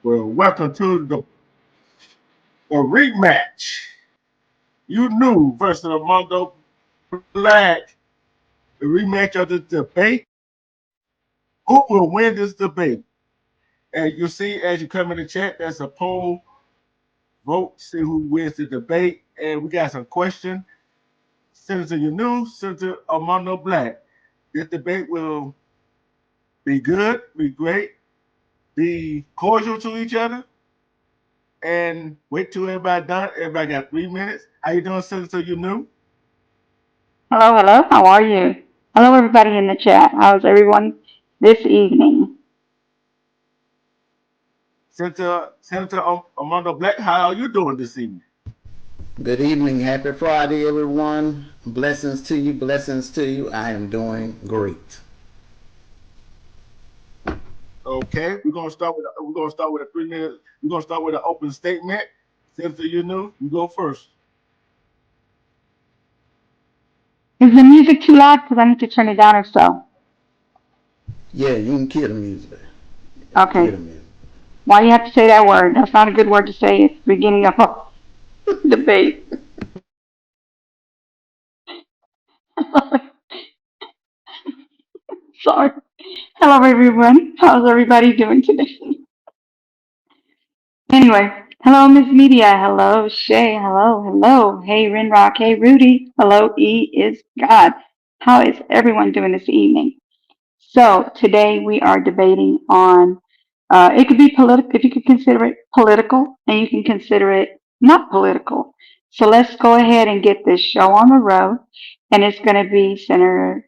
Well, welcome to the rematch. You knew versus the Mondo Black, the rematch of the debate. Who will win this debate? And you see, as you come in the chat, there's a poll. Vote, see who wins the debate. And we got some questions. Senator Yanu, Senator Mondo Black. This debate will be good, be great, be cordial to each other, and wait till everybody done. Everybody got 3 minutes. How you doing, Senator Yanu? Hello, hello. How are you? Hello, everybody in the chat. How's everyone this evening? Senator Armando Black, how are you doing this evening? Good evening. Happy Friday, everyone. Blessings to you. Blessings to you. I am doing great. Okay, we're gonna start with a 3 minute. We're gonna start with an open statement. Senator Yanu, you go first. Is the music too loud? Because I need to turn it down if so. Yeah, you can kill the music. Kill the Okay. music. Why do you have to say that word? That's not a good word to say at the beginning of a debate. Sorry. Hello, everyone. How's everybody doing today? Anyway, hello, Miss Media. Hello, Shay. Hello, hello. Hey, Rinrock. Hey, Rudy. Hello, E is God. How is everyone doing this evening? So today we are debating on it could be political if you could consider it political and you can consider it not political. So let's go ahead and get this show on the road. And it's going to be Senator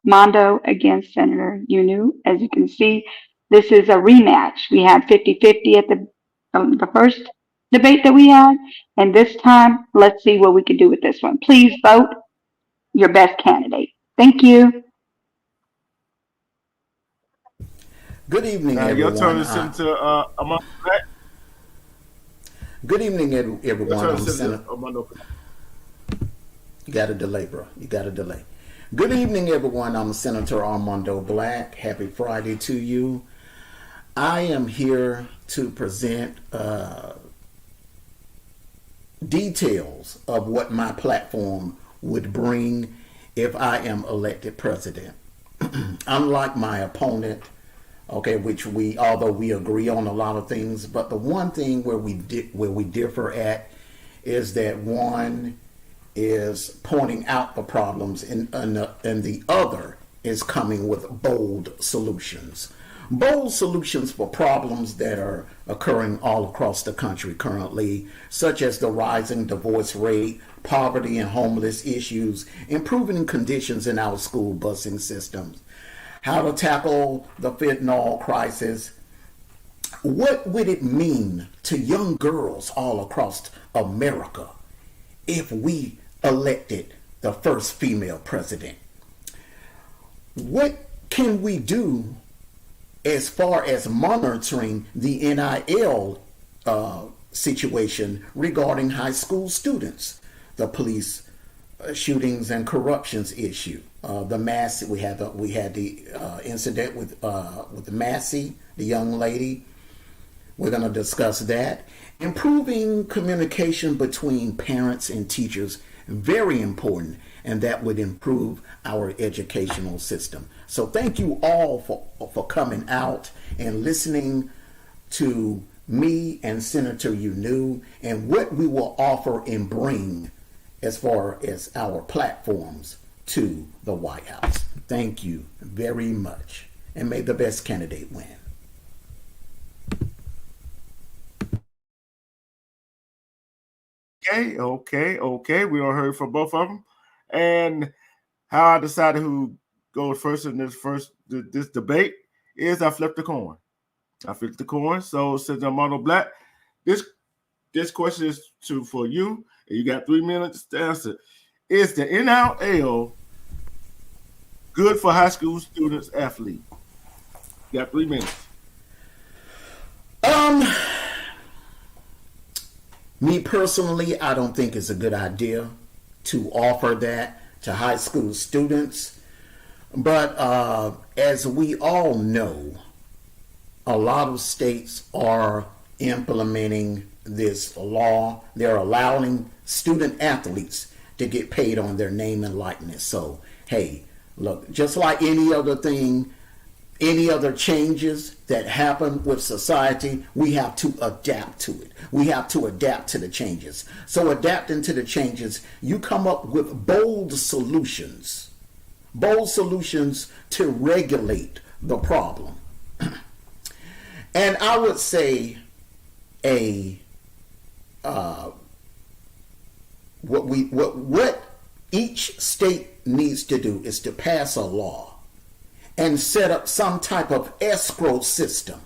Mondo against Senator Yunu. As you can see, this is a rematch. We had 50-50 at the first debate that we had. And this time, let's see what we can do with this one. Please vote your best candidate. Thank you. Good evening, Now your turn, everyone. Senator Armando Black. Good evening, Your everyone. turn, I'm Senator Senator. Armando Black. You got a delay, bro. You got a delay. Good evening, everyone. I'm Senator Armando Black. Happy Friday to you. I am here to present details of what my platform would bring if I am elected president. Unlike my opponent, okay, which although we agree on a lot of things, but the one thing where we differ at is that one is pointing out the problems and the other is coming with bold solutions. Bold solutions for problems that are occurring all across the country currently, such as the rising divorce rate, poverty and homeless issues, improving conditions in our school busing systems, how to tackle the fentanyl crisis. What would it mean to young girls all across America if we elected the first female president? What can we do as far as monitoring the NIL situation regarding high school students, the police shootings and corruptions issue, the mass we had the incident with the Massey, the young lady. We're going to discuss that. Improving communication between parents and teachers, very important, and that would improve our educational system. So thank you all for coming out and listening to me and Senator Yunu and what we will offer and bring as far as our platforms to the White House. Thank you very much, and may the best candidate win. Okay. We all heard from both of them, and how I decided who goes first in this debate is I flipped the coin. I flipped the coin. So since I'm Mondo Black, this this question is for you, and you got 3 minutes to answer. Is the NIL good for high school students athletes? You got 3 minutes. Um, Me personally, I don't think it's a good idea to offer that to high school students. But as we all know, a lot of states are implementing this law. They're allowing student athletes to get paid on their name and likeness. So, hey, look, just like any other thing, any other changes that happen with society, we have to adapt to it. We have to adapt to the changes. So adapting to the changes, you come up with bold solutions to regulate the problem. And I would say what each state needs to do is to pass a law and set up some type of escrow system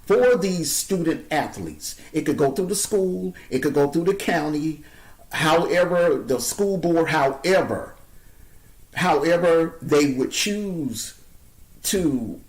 for these student athletes. It could go through the school, it could go through the county, however, the school board, however they would choose to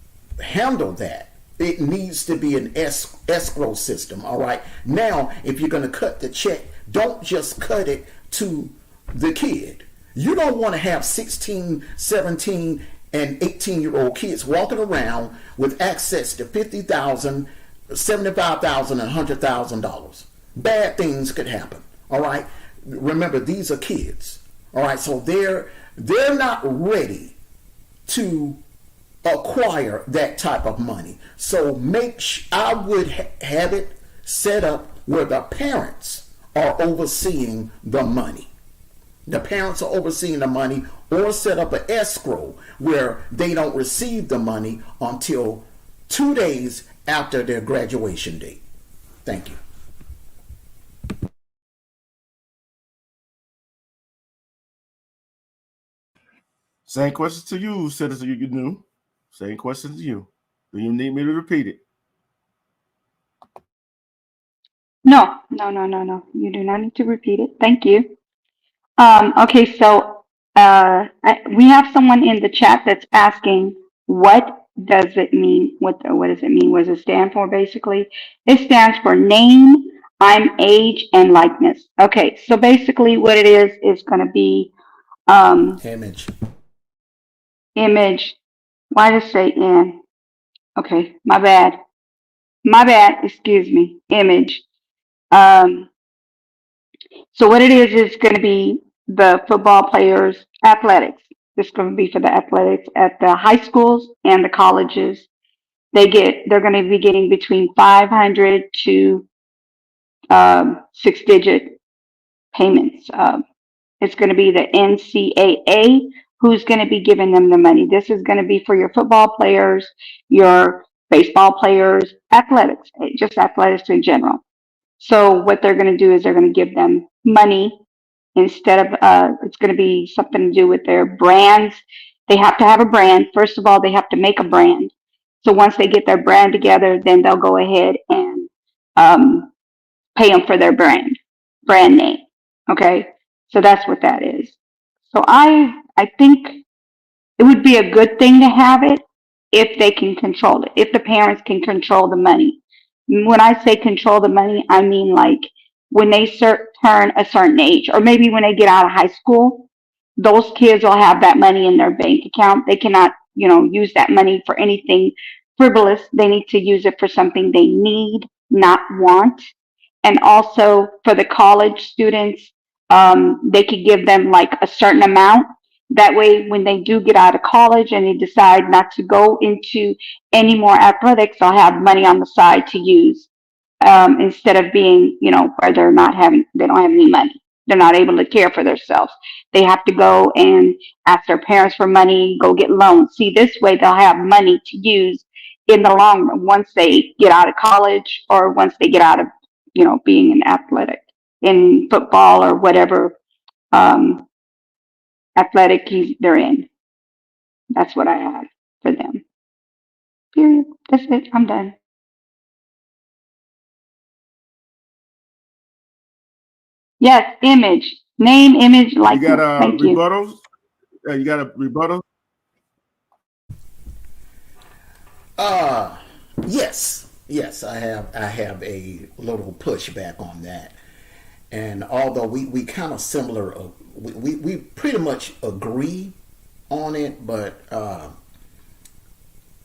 handle that. It needs to be an escrow system, all right? Now, if you're going to cut the check, don't just cut it to the kid. You don't want to have 16, 17, and 18-year-old kids walking around with access to $50,000, $75,000, and $100,000. Bad things could happen, all right? Remember, these are kids, all right? So they're not ready to acquire that type of money. So I would have it set up where the parents are overseeing the money. The parents are overseeing the money, or set up an escrow where they don't receive the money until 2 days after their graduation date. Thank you. Same question to you, citizen. You knew. Same question to you. Do you need me to repeat it? No, no, no, no, no. You do not need to repeat it. Thank you. Okay, so we have someone in the chat that's asking, what does it mean? What does it mean? What does it stand for, basically? It stands for name, I'm, age, and likeness. Okay, so basically what it is going to be Image. image. Why does it say in? Okay, my bad. My bad, excuse me. Image. Um, So what it is going to be the football players' athletics. It's going to be for the athletics at the high schools and the colleges. They're going to be getting between 500 to 6-digit payments. It's going to be the NCAA who's going to be giving them the money. This is going to be for your football players, your baseball players, athletics, just athletics in general. So what they're going to do is they're going to give them money instead of it's going to be something to do with their brands. They have to have a brand. First of all, they have to make a brand. So once they get their brand together, then they'll go ahead and um, pay them for their brand name. Okay, so that's what that is. So I think it would be a good thing to have it if they can control it, if the parents can control the money. When I say control the money, I mean like when they turn a certain age, or maybe when they get out of high school, those kids will have that money in their bank account. They cannot, use that money for anything frivolous. They need to use it for something they need, not want. And also for the college students, they could give them like a certain amount. That way, when they do get out of college and they decide not to go into any more athletics, they'll have money on the side to use instead of being, where they don't have any money. They're not able to care for themselves. They have to go and ask their parents for money, go get loans. See, this way they'll have money to use in the long run once they get out of college, or once they get out of, being an athletic in football or whatever um, athletic they're in. That's what I have for them. Period. That's it. I'm done. Yes, image, name, image, You got likeness. a Thank you. rebuttals? You got a rebuttal? Yes, I have a little pushback on that. And although we kind of similar, we pretty much agree on it, but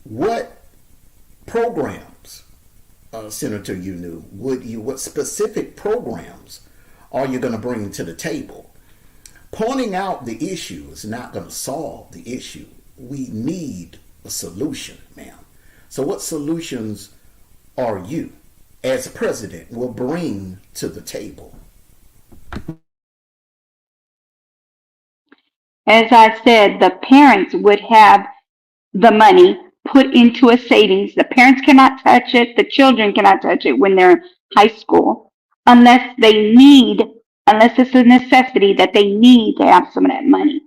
what programs Senator Unu, what specific programs are you going to bring to the table? Pointing out the issue is not going to solve the issue. We need a solution, ma'am. So, what solutions are you, as president, will bring to the table? As I said, the parents would have the money put into a savings. The parents cannot touch it. The children cannot touch it when they're in high school unless they need, unless it's a necessity that they need to have some of that money.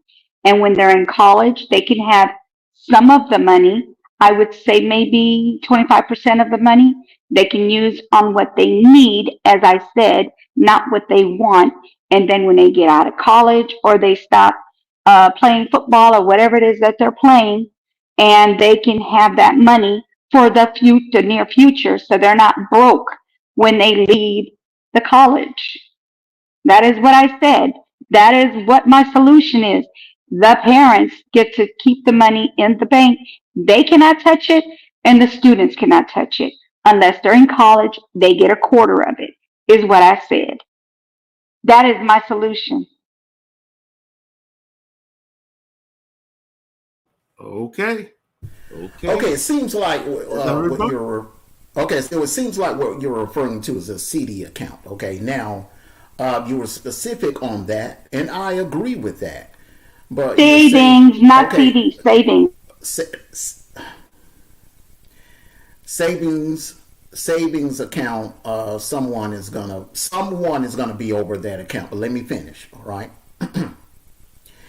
And when they're in college, they can have some of the money. I would say maybe 25% of the money they can use on what they need, as I said, not what they want. And then when they get out of college or they stop playing football or whatever it is that they're playing, and they can have that money for the future, near future, so they're not broke when they leave the college. That is what I said. That is what my solution is. The parents get to keep the money in the bank. They cannot touch it, and the students cannot touch it. Unless they're in college, they get a quarter of it, is what I said. That is my solution. Okay. Okay, Okay. it seems like Is that what rebuttal? you're okay. So it seems like what you're referring to is a CD account. Okay, now you were specific on that, and I agree with that. But you're saying Savings, not okay, CD, savings. sa- savings account. Someone is gonna be over that account. But let me finish. All right,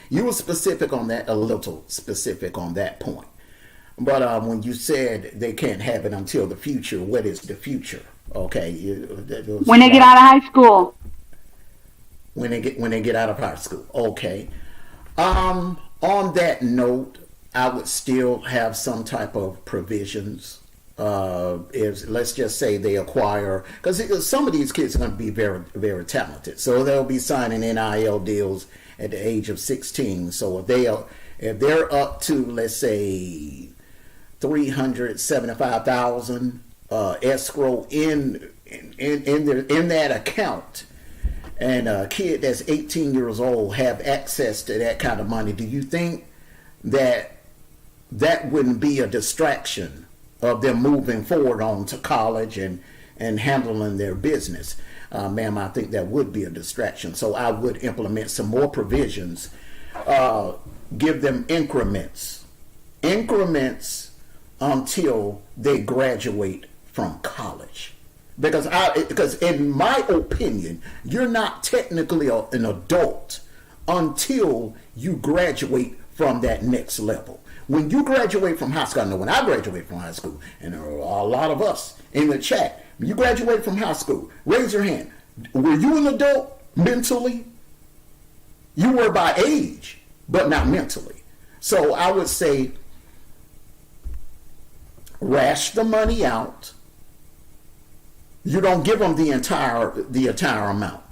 you were specific on that, a little specific on that point. But when you said they can't have it until the future, what is the future? Okay, that was When they get like out of high school. when they get out of high school. Okay. On that note, I would still have some type of provisions. If let's just say they acquire, because some of these kids are going to be very talented, so they'll be signing NIL deals at the age of 16. So if they're up to, let's say, 375,000 escrow in that account, and a kid that's 18 years old have access to that kind of money, do you think that that wouldn't be a distraction of them moving forward on to college and handling their business? Ma'am, I think that would be a distraction. So I would implement some more provisions, give them increments until they graduate from college. Because in my opinion, you're not technically an adult until you graduate from that next level. When you graduate from high school, I know when I graduated from high school, and there are a lot of us in the chat, when you graduated from high school, raise your hand. Were you an adult mentally? You were by age, but not mentally. So I would say rash the money out. You don't give them the entire amount.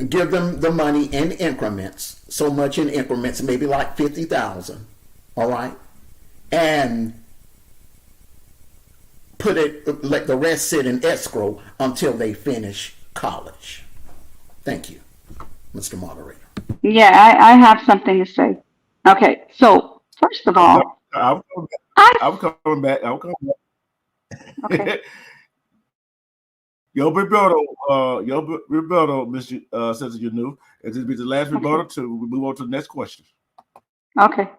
Give them the money in increments, so much in increments, maybe like 50,000. All right, and let the rest sit in escrow until they finish college. Thank you, Mr. Moderator. Yeah, I have something to say. Okay, so first of I'm coming, all, I'm coming back. I I'm coming back. I'm coming okay. back. Your rebuttal, Mr. Cesar, you knew. And this will be the last Okay. rebuttal to we move on to the next question. Okay.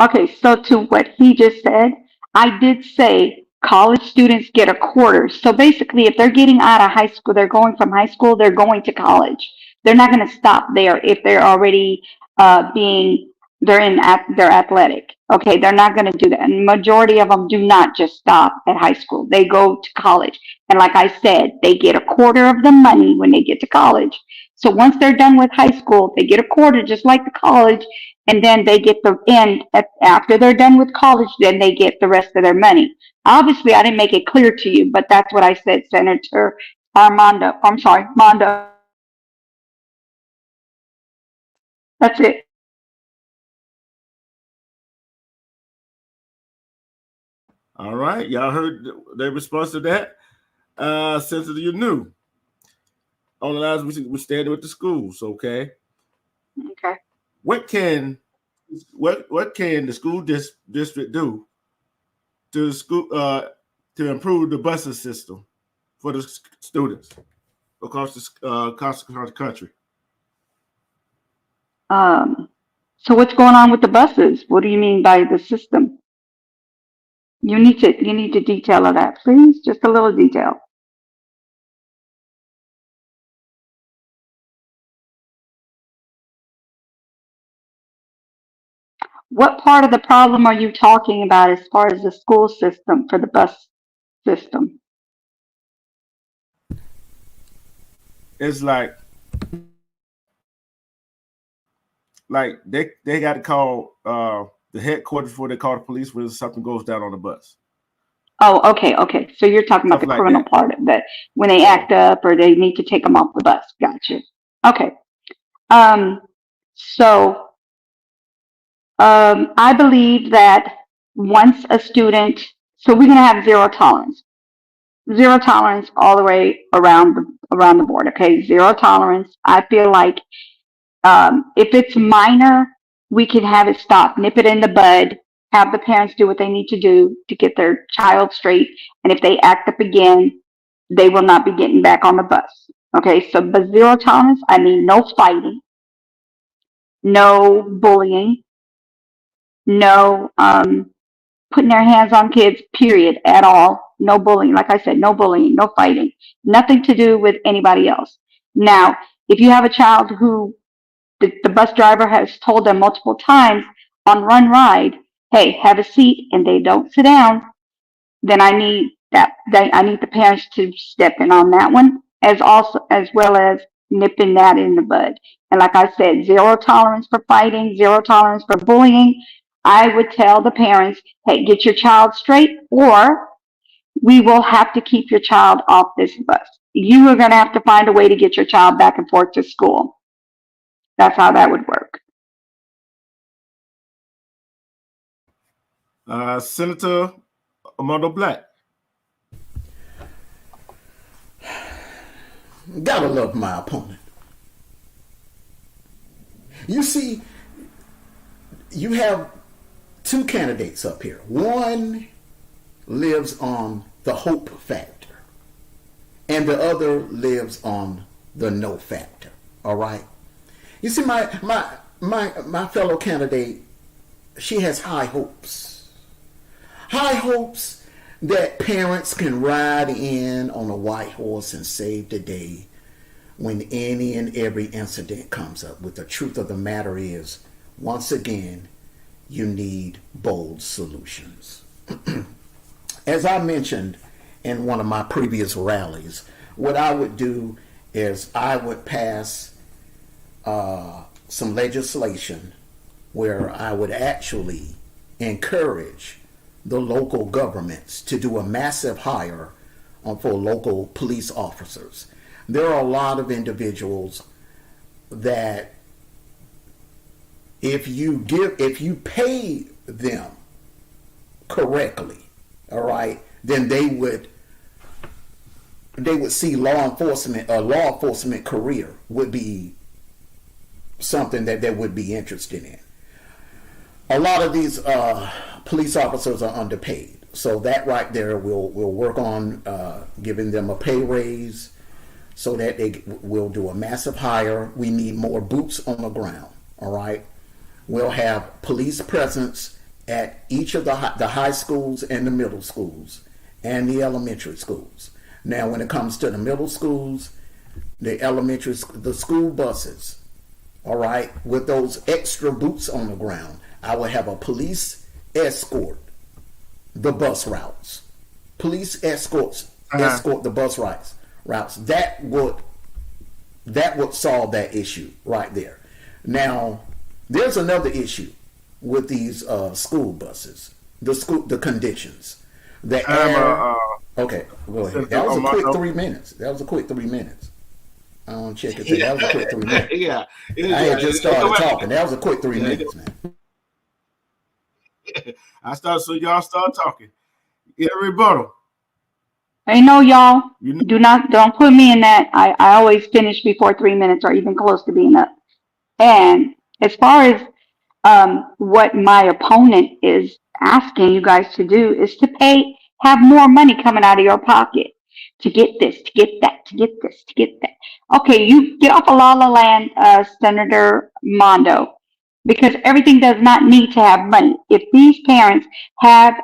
Okay, so to what he just said, I did say college students get a quarter. So basically, if they're getting out of high school, they're going from high school, they're going to college. They're not going to stop there if they're already being they're athletic. Okay, they're not going to do that. And majority of them do not just stop at high school. They go to college. And like I said, they get a quarter of the money when they get to college. So once they're done with high school, they get a quarter just like the college, and then they get the end after they're done with college, then they get the rest of their money. Obviously, I didn't make it clear to you, but that's what I said, Senator Armando. I'm sorry, Mondo. That's it. All right, y'all heard their response to that. Since you knew, on the lines we standing with the schools. Okay, Okay. what can what can the school district do to school to improve the busing system for the students across the country? So what's going on with the buses? What do you mean by the system? You need to detail of that, please. Just a little detail. What part of the problem are you talking about as far as the school system for the bus system? It's like they got to call the headquarters before they call the police when something goes down on the bus. Oh, okay, okay. So you're talking about Stuff the like criminal that. part of that when they Yeah. act up or they need to take them off the bus. Gotcha. Okay. Um, so I believe that once a student, so we're going to have zero tolerance all the way around the board. Okay, zero tolerance. I feel like if it's minor, we can have it stop, nip it in the bud, have the parents do what they need to do to get their child straight. And if they act up again, they will not be getting back on the bus. Okay, so but zero tolerance, I mean no fighting, no bullying, no putting their hands on kids, period, at all. No bullying. Like I said, no bullying, no fighting, nothing to do with anybody else. Now, if you have a child who the bus driver has told them multiple times on run ride, hey, have a seat, and they don't sit down, then I need the parents to step in on that one as well as nipping that in the bud. And like I said, zero tolerance for fighting, zero tolerance for bullying. I would tell the parents, hey, get your child straight, or we will have to keep your child off this bus. You are going to have to find a way to get your child back and forth to school. That's how that would work. Senator Mondo Black. Gotta love my opponent. You see, you have two candidates up here. One lives on the hope factor, and the other lives on the no factor. All right. You see, my fellow candidate, she has high hopes. High hopes that parents can ride in on a white horse and save the day when any and every incident comes up. But the truth of the matter is, once again, you need bold solutions. As I mentioned in one of my previous rallies, what I would do is I would pass some legislation where I would actually encourage the local governments to do a massive hire for local police officers. There are a lot of individuals that if you pay them correctly, all right, then they would see a law enforcement career would be something that they would be interested in. A lot of these police officers are underpaid, so that right there will work on giving them a pay raise, so that they will do a massive hire. We need more boots on the ground. All right, we'll have police presence at each of the high schools and the middle schools and the elementary schools. Now, when it comes to the middle schools, the school buses, all right, with those extra boots on the ground, I will have a police escort the bus routes. Police escort the bus routes. That would solve that issue right there. Now, there's another issue with these school buses. The conditions. The air. Okay, go ahead. That was a quick 3 minutes. I don't check it. That was a quick 3 minutes. Yeah. I had just started talking. That was a quick 3 minutes, man. So y'all start talking. In a rebuttal, I know y'all you know. don't put me in that. I always finish before 3 minutes or even close to being up. And as far as what my opponent is asking you guys to do is to have more money coming out of your pocket to get this, to get that, to get this, to get that. Okay, you get off of La La Land, Senator Mondo, because everything does not need to have money. If these parents have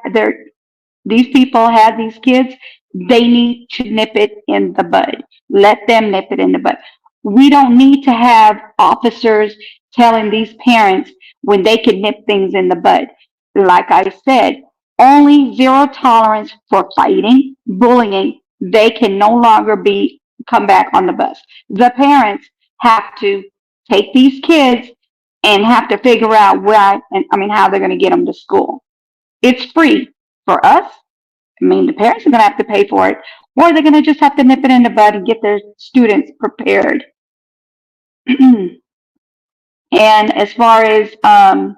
these people have these kids, they need to nip it in the bud. Let them nip it in the bud. We don't need to have officers telling these parents when they can nip things in the bud. Like I said, only zero tolerance for fighting, bullying. They can no longer come back on the bus. The parents have to take these kids and have to figure out how they're going to get them to school. It's free for us. I mean, the parents are going to have to pay for it, or they're going to just have to nip it in the bud and get their students prepared. And as far as the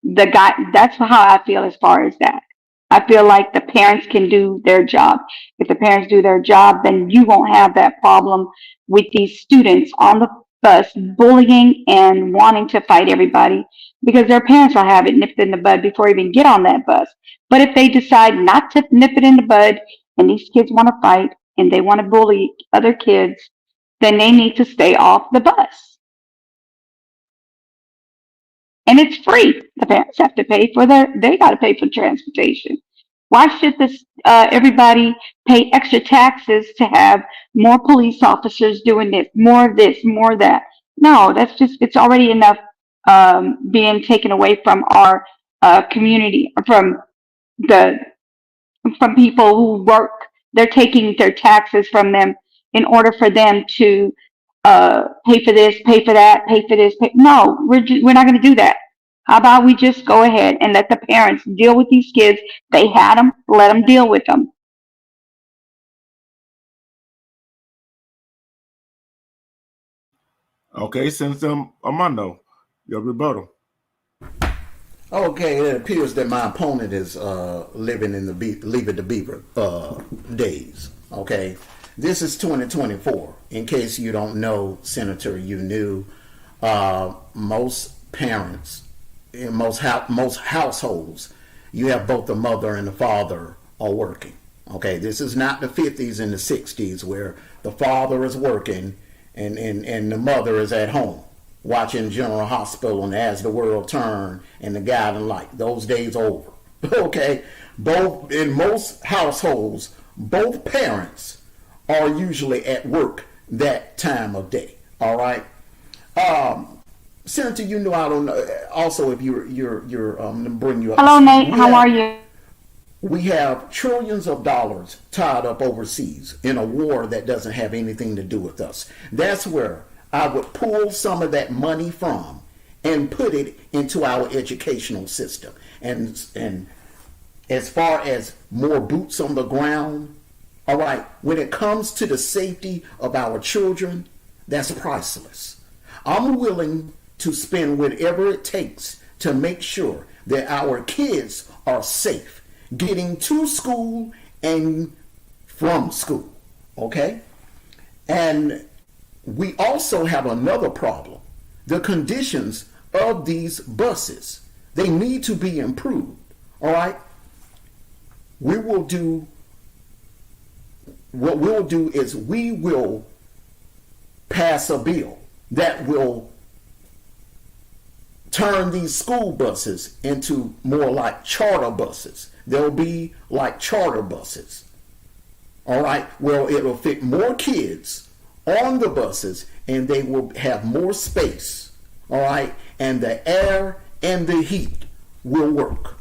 guy, that's how I feel as far as that. I feel like the parents can do their job. If the parents do their job, then you won't have that problem with these students on the bus bullying and wanting to fight everybody because their parents will have it nipped in the bud before they even get on that bus. But if they decide not to nip it in the bud and these kids want to fight and they want to bully other kids, then they need to stay off the bus. And it's free. The parents have to pay for they got to pay for transportation. Why should everybody pay extra taxes to have more police officers doing this, more of that? No, it's already enough being taken away from our community, the from people who work. They're taking their taxes from them in order for them to pay for this, pay for that, pay for this. No, we're not going to do that. How about we just go ahead and let the parents deal with these kids? They had them, let them deal with them. Okay, Senator Armando, your rebuttal. Okay, it appears that my opponent is living in the Leave It to Beaver days. Okay, this is 2024. In case you don't know, Senator, you knew most parents in most households, you have both the mother and the father are working. Okay, this is not the 50s and the 60s where the father is working and the mother is at home watching General Hospital and As the World Turned and The Guiding Light. Those days are over. Okay, both in most households, both parents are usually at work that time of day. All right. Senator, you know I don't know. Also, if you're bring you up. Hello, Nate. How are you? We have trillions of dollars tied up overseas in a war that doesn't have anything to do with us. That's where I would pull some of that money from and put it into our educational system. And as far as more boots on the ground, all right, when it comes to the safety of our children, that's priceless. I'm willing to spend whatever it takes to make sure that our kids are safe getting to school and from school. Okay? And we also have another problem. The conditions of these buses, they need to be improved. All right? What we'll do is we will pass a bill that will turn these school buses into more like charter buses. They'll be like charter buses. All right. Well, it'll fit more kids on the buses and they will have more space. All right. And the air and the heat will work.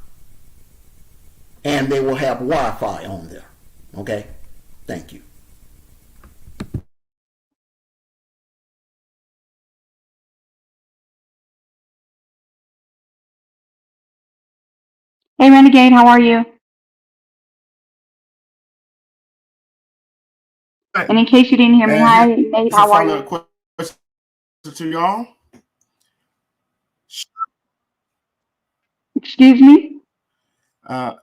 And they will have Wi-Fi on there. Okay. Thank you. Hey, Renegade, how are you? Right. And in case you didn't hear me, And hi, Nate, here's a how are follow-up you? question to y'all. Excuse me? Uh,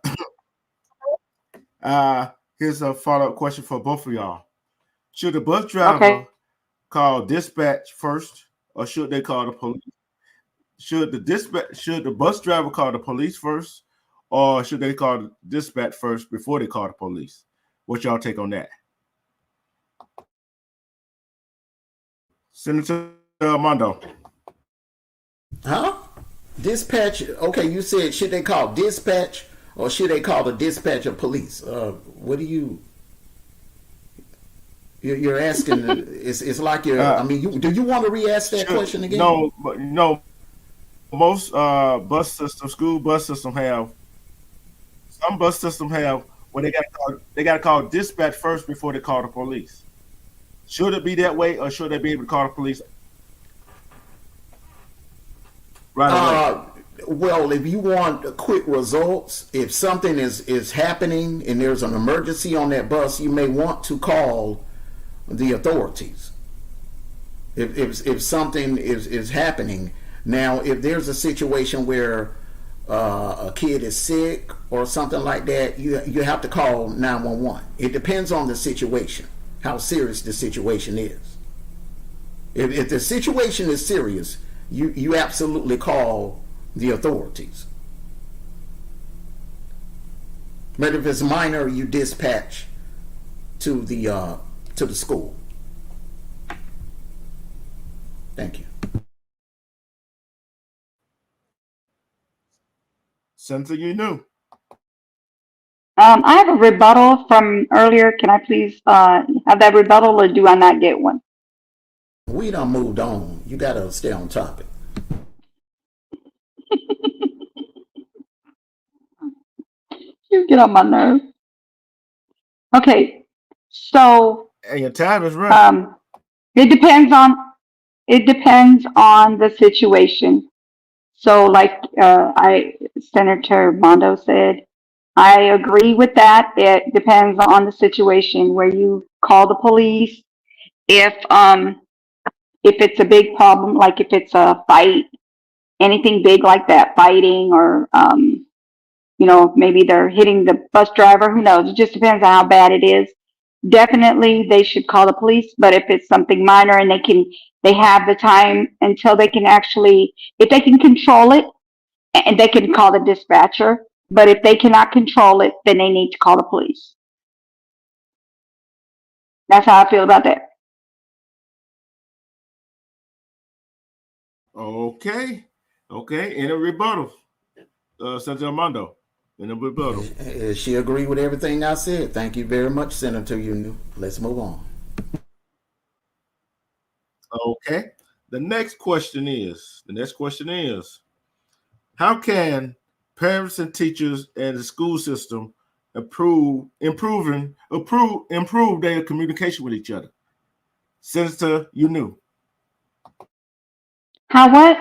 Here's a follow-up question for both of y'all. Should the bus Okay. driver call dispatch first, or should they call the police? Should the bus driver call the police first, or should they call the dispatch first before they call the police? What y'all take on that? Senator Mondo. Huh? Dispatch. Okay, you said should they call dispatch or should they call the dispatch of police? What do you're asking? It's like you're. I mean, do you want to re-ask that question again? No. Most school bus system have some bus system have where they got to call dispatch first before they call the police. Should it be that way, or should they be able to call the police right away? Well, if you want quick results, if something is happening and there's an emergency on that bus, you may want to call the authorities. If something is happening. Now, if there's a situation where a kid is sick or something like that, you have to call 911. It depends on the situation, how serious the situation is. If the situation is serious, you absolutely call the authorities. But if it's minor, you dispatch to the school. Thank you. Something you knew. I have a rebuttal from earlier. Can I please have that rebuttal, or do I not get one? We done moved on. You gotta stay on topic. You get on my nerves. Okay, so And your time is running. it depends on the situation. So, like Senator Mondo said, I agree with that. It depends on the situation where you call the police. If if it's a big problem, like if it's a fight, anything big like that, fighting, or maybe they're hitting the bus driver. Who knows? It just depends on how bad it is. Definitely, they should call the police. But if it's something minor and they have the time until they can actually, if they can control it, and they can call the dispatcher. But if they cannot control it, then they need to call the police. That's how I feel about that. Okay. In a rebuttal, Senator Mondo. In a rebuttal. She agreed with everything I said. Thank you very much, Senator Union. Let's move on. Okay. The next question is, how can parents and teachers and the school system improve their communication with each other? Senator, you knew. How what?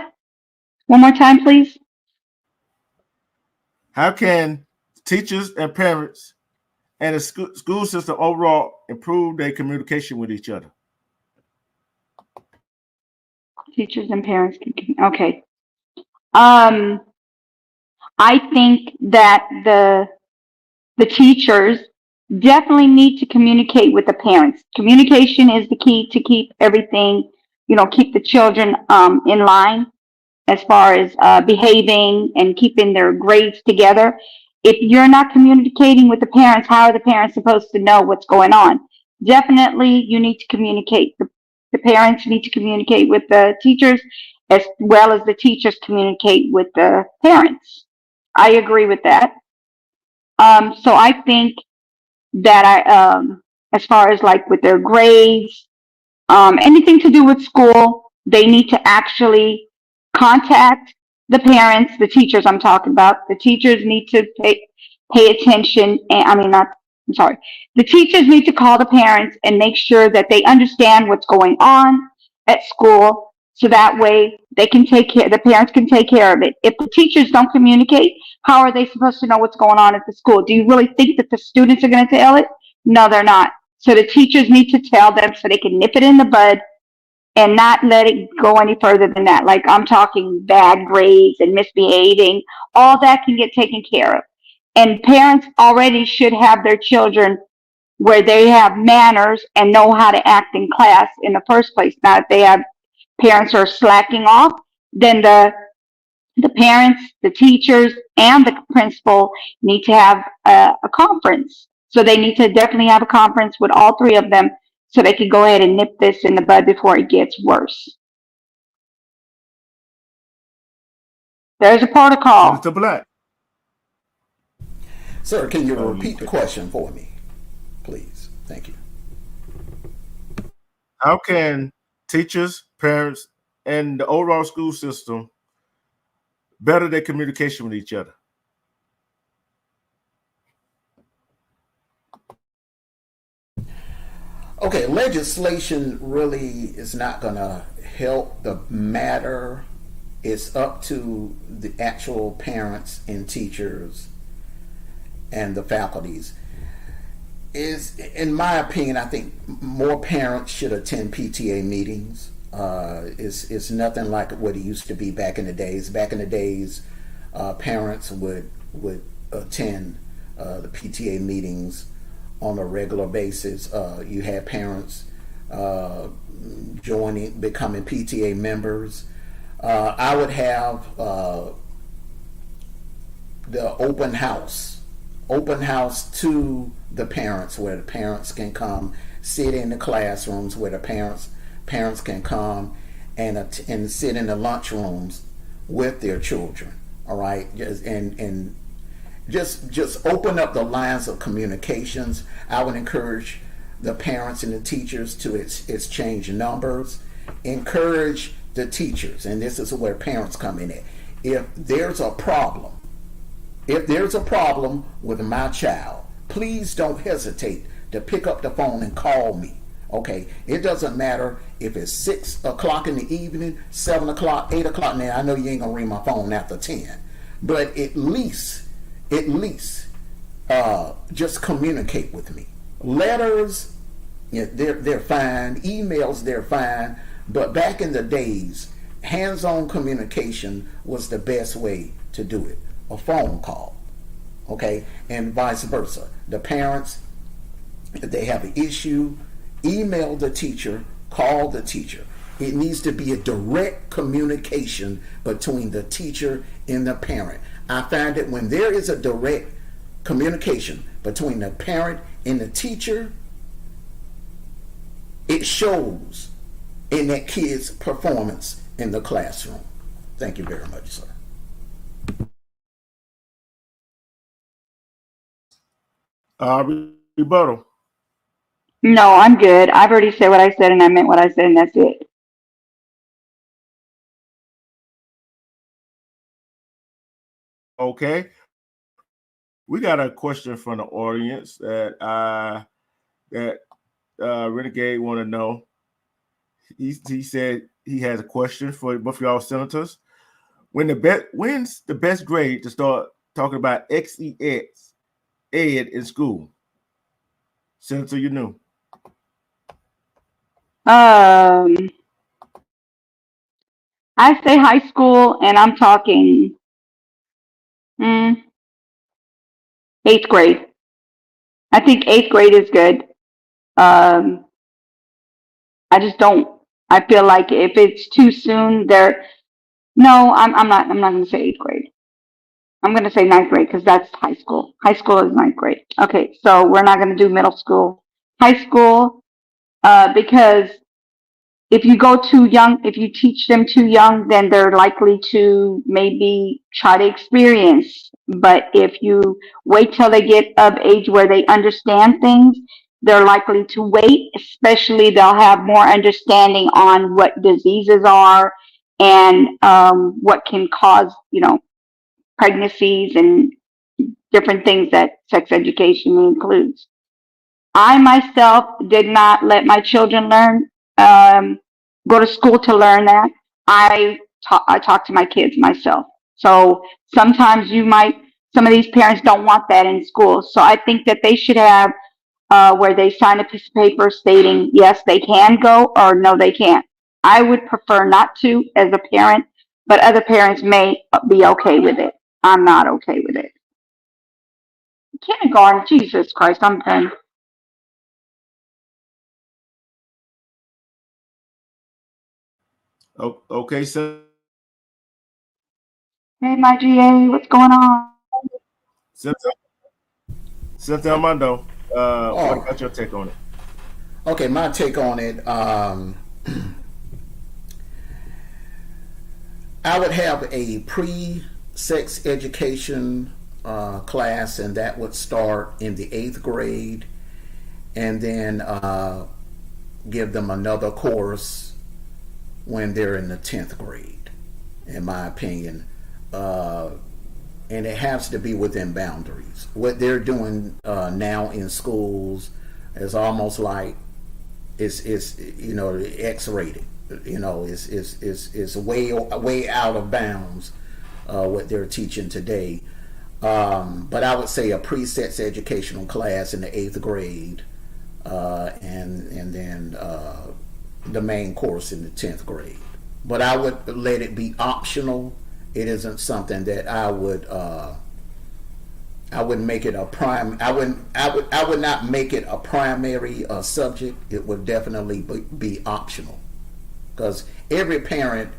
One more time, please. How can teachers and parents and the school system overall improve their communication with each other? Teachers and parents can. Okay. Um, I think that the teachers definitely need to communicate with the parents. Communication is the key to keep everything, keep the children in line as far as behaving and keeping their grades together. If you're not communicating with the parents, how are the parents supposed to know what's going on? Definitely, you need to communicate. The parents need to communicate with the teachers as well as the teachers communicate with the parents. I agree with that. So I think that as far as like with their grades, anything to do with school, they need to actually contact the parents, the teachers I'm talking about. The teachers need to pay attention. And I mean, not, I'm sorry. The teachers need to call the parents and make sure that they understand what's going on at school. So that way the parents can take care of it. If the teachers don't communicate, how are they supposed to know what's going on at the school? Do you really think that the students are going to tell it? No, they're not. So the teachers need to tell them so they can nip it in the bud and not let it go any further than that. Like I'm talking bad grades and misbehaving, all that can get taken care of. And parents already should have their children where they have manners and know how to act in class in the first place. Now, if they have parents are slacking off, then the parents, the teachers, and the principal need to have a conference. So they need to definitely have a conference with all three of them so they can go ahead and nip this in the bud before it gets worse. There's a Senator protocol. Black. Sir, can you Oh, you repeat the pick. question for me, please? Thank you. How can teachers, parents, and the overall school system better their communication with each other? Okay, legislation really is not going to help the matter. It's up to the actual parents and teachers and the faculties. Is in my opinion, I think more parents should attend PTA meetings. It's nothing like what it used to be back in the days. Back in the days, parents would attend the PTA meetings on a regular basis. You had parents becoming PTA members. I would have the open house to the parents, where the parents can come sit in the classrooms, where the parents can come and sit in the lunchrooms with their children. All right, just open up the lines of communications. I would encourage the parents and the teachers to exchange numbers. Encourage the teachers, and this is where parents come in at. If there's a problem with my child, please don't hesitate to pick up the phone and call me. Okay, it doesn't matter if it's 6 o'clock in the evening, 7 o'clock, 8 o'clock. Now I know you ain't gonna ring my phone after 10, but at least, just communicate with me. Letters, yeah, they're fine. Emails, they're fine. But back in the days, hands-on communication was the best way to do it. A phone call, okay, and vice versa. The parents, if they have an issue, email the teacher, call the teacher. It needs to be a direct communication between the teacher and the parent. I find that when there is a direct communication between the parent and the teacher, it shows in that kid's performance in the classroom. Thank you very much, sir. Rebuttal. No, I'm good. I've already said what I said and I meant what I said and that's it. Okay. We got a question from the audience that Renegade want to know. He said he has a question for both of y'all senators. When's the best grade to start talking about XEX ed in school? Senator, you knew. Um, I say high school and I'm talking mm, eighth grade. I think eighth grade is good. Um, I just don't. I feel like if it's too soon, there. No, I'm not. I'm not going to say eighth grade. I'm going to say ninth grade because that's high school. High school is ninth grade. Okay, so we're not going to do middle school. High school, because if you go too young, if you teach them too young, then they're likely to maybe try to experience. But if you wait till they get of age where they understand things, they're likely to wait, especially they'll have more understanding on what diseases are and what can cause, pregnancies and different things that sex education includes. I myself did not let my children learn, go to school to learn that. I talk to my kids myself. So sometimes some of these parents don't want that in school. So I think that they should have where they sign a piece of paper stating yes they can go or no they can't. I would prefer not to as a parent, but other parents may be okay with it. I'm not okay with it. Kindergarten, Jesus Christ, I'm done. Okay, so Hey, my GA, what's going on? Cynthia, Cynthia Mondo, what Oh, about your take on it? okay. My take on it. I would have a pre-sex education class, and that would start in the eighth grade, and then give them another course when they're in the 10th grade, in my opinion. Uh, and it has to be within boundaries. What they're doing now in schools is almost like is X-rated. Is way out of bounds what they're teaching today. But I would say a preset educational class in the eighth grade, and then the main course in the 10th grade. But I would let it be optional. It isn't something that I wouldn't make it a prime. I would not make it a primary subject. It would definitely be optional, because every parent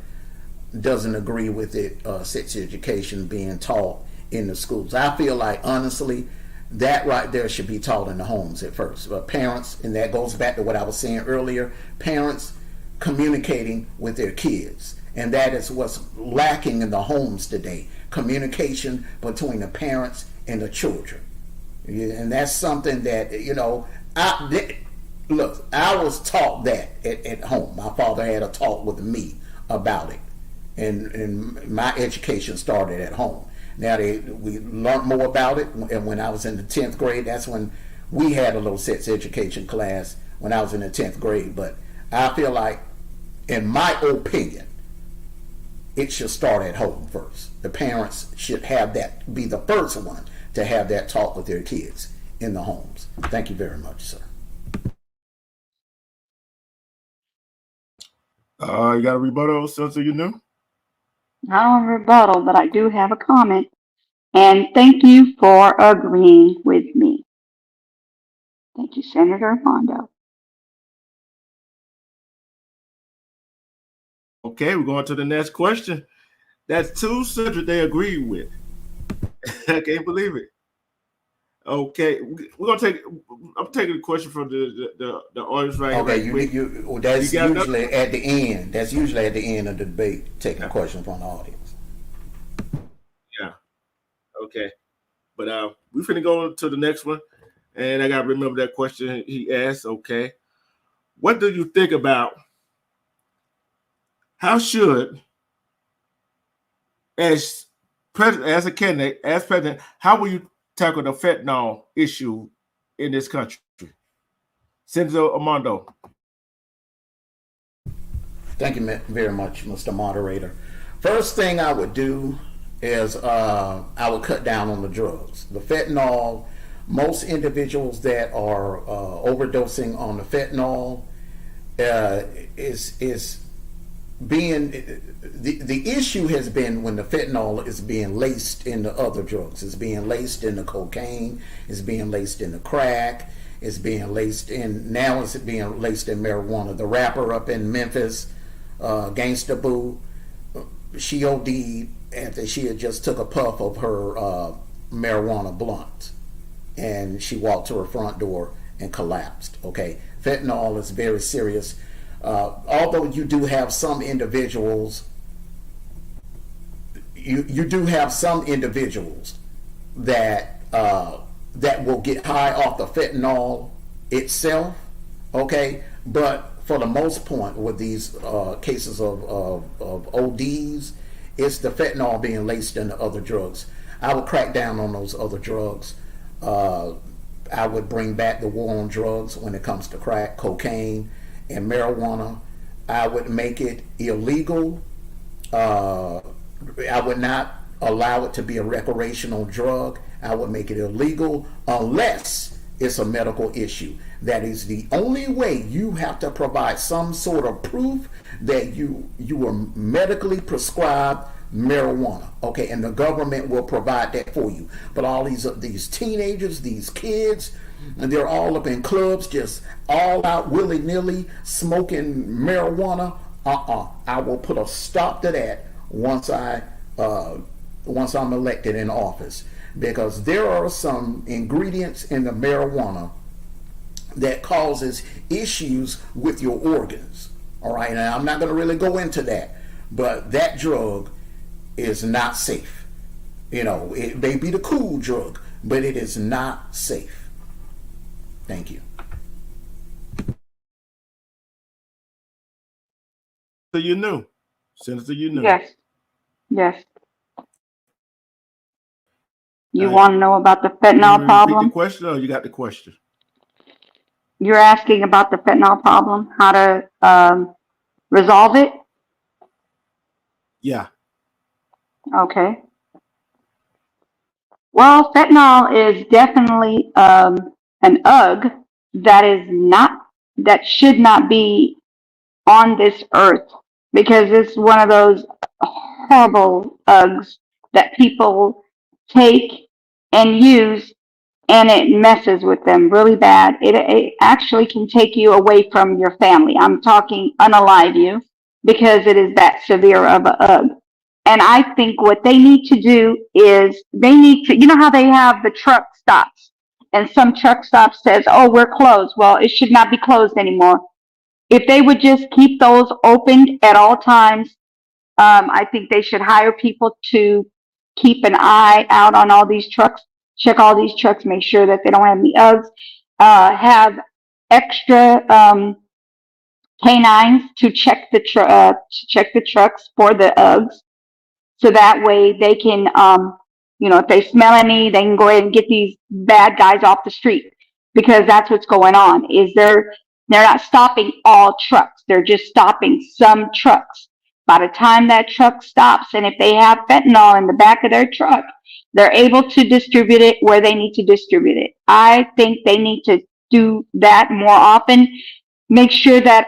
doesn't agree with it. Sex education being taught in the schools. I feel like, honestly, that right there should be taught in the homes at first. But parents, and that goes back to what I was saying earlier, parents communicating with their kids. And that is what's lacking in the homes today, communication between the parents and the children. And that's something that, look, I was taught that at home. My father had a talk with me about it. And my education started at home. Now we learned more about it, and when I was in the 10th grade, that's when we had a little sex education class when I was in the 10th grade. But I feel like, in my opinion, it should start at home first. The parents should have that, be the first one to have that talk with their kids in the homes. Thank you very much, sir. You got a rebuttal, Cynthia, you knew? I don't rebuttal, but I do have a comment. And thank you for agreeing with me. Thank you, Senator Mondo. Okay, we're going to the next question. That's two subjects they agree with. I can't believe it. Okay, we're gonna take. I'm taking a question from the audience right Okay, quick. that's You got another? usually at the end. That's usually at the end of the debate, taking a question from the audience. Yeah. Okay. But we finna go to the next one, and I gotta remember that question he asked. Okay, what do you think about how should as president, as a candidate, as president, how will you tackle the fentanyl issue in this country? Senator Mondo. Thank you very much, Mr. Moderator. First thing I would do is I would cut down on the drugs. The fentanyl, most individuals that are overdosing on the fentanyl is being the issue has been when the fentanyl is being laced into other drugs. It's being laced into cocaine. It's being laced into crack. It's being laced in, now it's being laced in marijuana. The rapper up in Memphis, Gangsta Boo, she OD'd after she had just took a puff of her marijuana blunt, and she walked to her front door and collapsed. Okay, fentanyl is very serious. Although you do have some individuals, you do have some individuals that that will get high off the fentanyl itself. Okay, but for the most part, with these cases of ODs, it's the fentanyl being laced into other drugs. I would crack down on those other drugs. I would bring back the war on drugs when it comes to crack, cocaine, and marijuana. I would make it illegal. I would not allow it to be a recreational drug. I would make it illegal unless it's a medical issue. That is the only way. You have to provide some sort of proof that you are medically prescribed marijuana, okay, and the government will provide that for you. But all these teenagers, these kids, and they're all up in clubs, just all out willy nilly smoking marijuana. I will put a stop to that once I'm elected in office, because there are some ingredients in the marijuana that causes issues with your organs. All right, and I'm not going to really go into that, but that drug is not safe. You know, it may be the cool drug, but it is not safe. Thank you. So you knew, Senator, you knew. Yes. Yes. You want to know about the fentanyl Repeat the problem? question, or you got the question? You're asking about the fentanyl problem, how to resolve it? Yeah. Okay. Well, fentanyl is definitely an UG that should not be on this earth, because it's one of those horrible UGs that people take and use, and it messes with them really bad. It actually can take you away from your family. I'm talking unalive you, because it is that severe of a UG. And I think what they need to do is they need to, you know how they have the truck stops, and some truck stop says, oh, we're closed. Well, it should not be closed anymore. If they would just keep those open at all times, I think they should hire people to keep an eye out on all these trucks, check all these trucks, make sure that they don't have any UGs, have extra canines to check the trucks for the UGs, so that way they can, if they smell any, they can go ahead and get these bad guys off the street, because that's what's going on. Is they're not stopping all trucks; they're just stopping some trucks. By the time that truck stops, and if they have fentanyl in the back of their truck, they're able to distribute it where they need to distribute it. I think they need to do that more often. Make sure that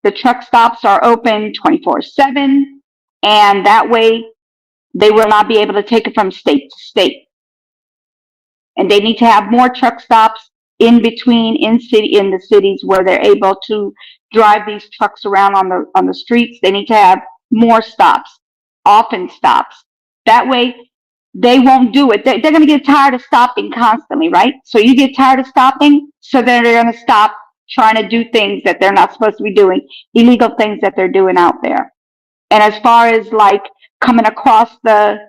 the truck stops are open 24/7, and that way they will not be able to take it from state to state. And they need to have more truck stops in between in the cities where they're able to drive these trucks around on the streets. They need to have more stops, often stops. That way they won't do it. They're going to get tired of stopping constantly, right? So you get tired of stopping, so then they're going to stop trying to do things that they're not supposed to be doing, illegal things that they're doing out there. And as far as like coming across the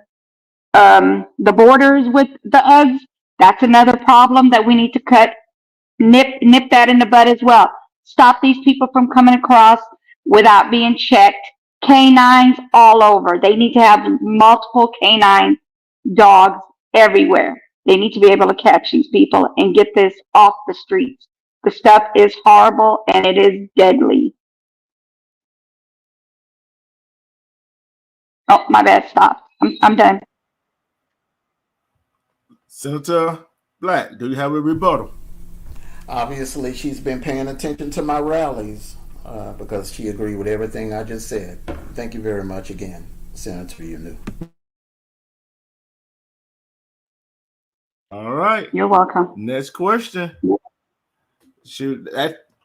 borders with the UGs, that's another problem that we need to nip that in the bud as well. Stop these people from coming across without being checked. Canines all over. They need to have multiple canine dogs everywhere. They need to be able to catch these people and get this off the streets. The stuff is horrible and it is deadly. Oh, my bad. Stop. I'm done. Senator Black, do you have a rebuttal? Obviously, she's been paying attention to my rallies because she agreed with everything I just said. Thank you very much again, Senator Unu. All right. You're welcome. Next question. Shoot,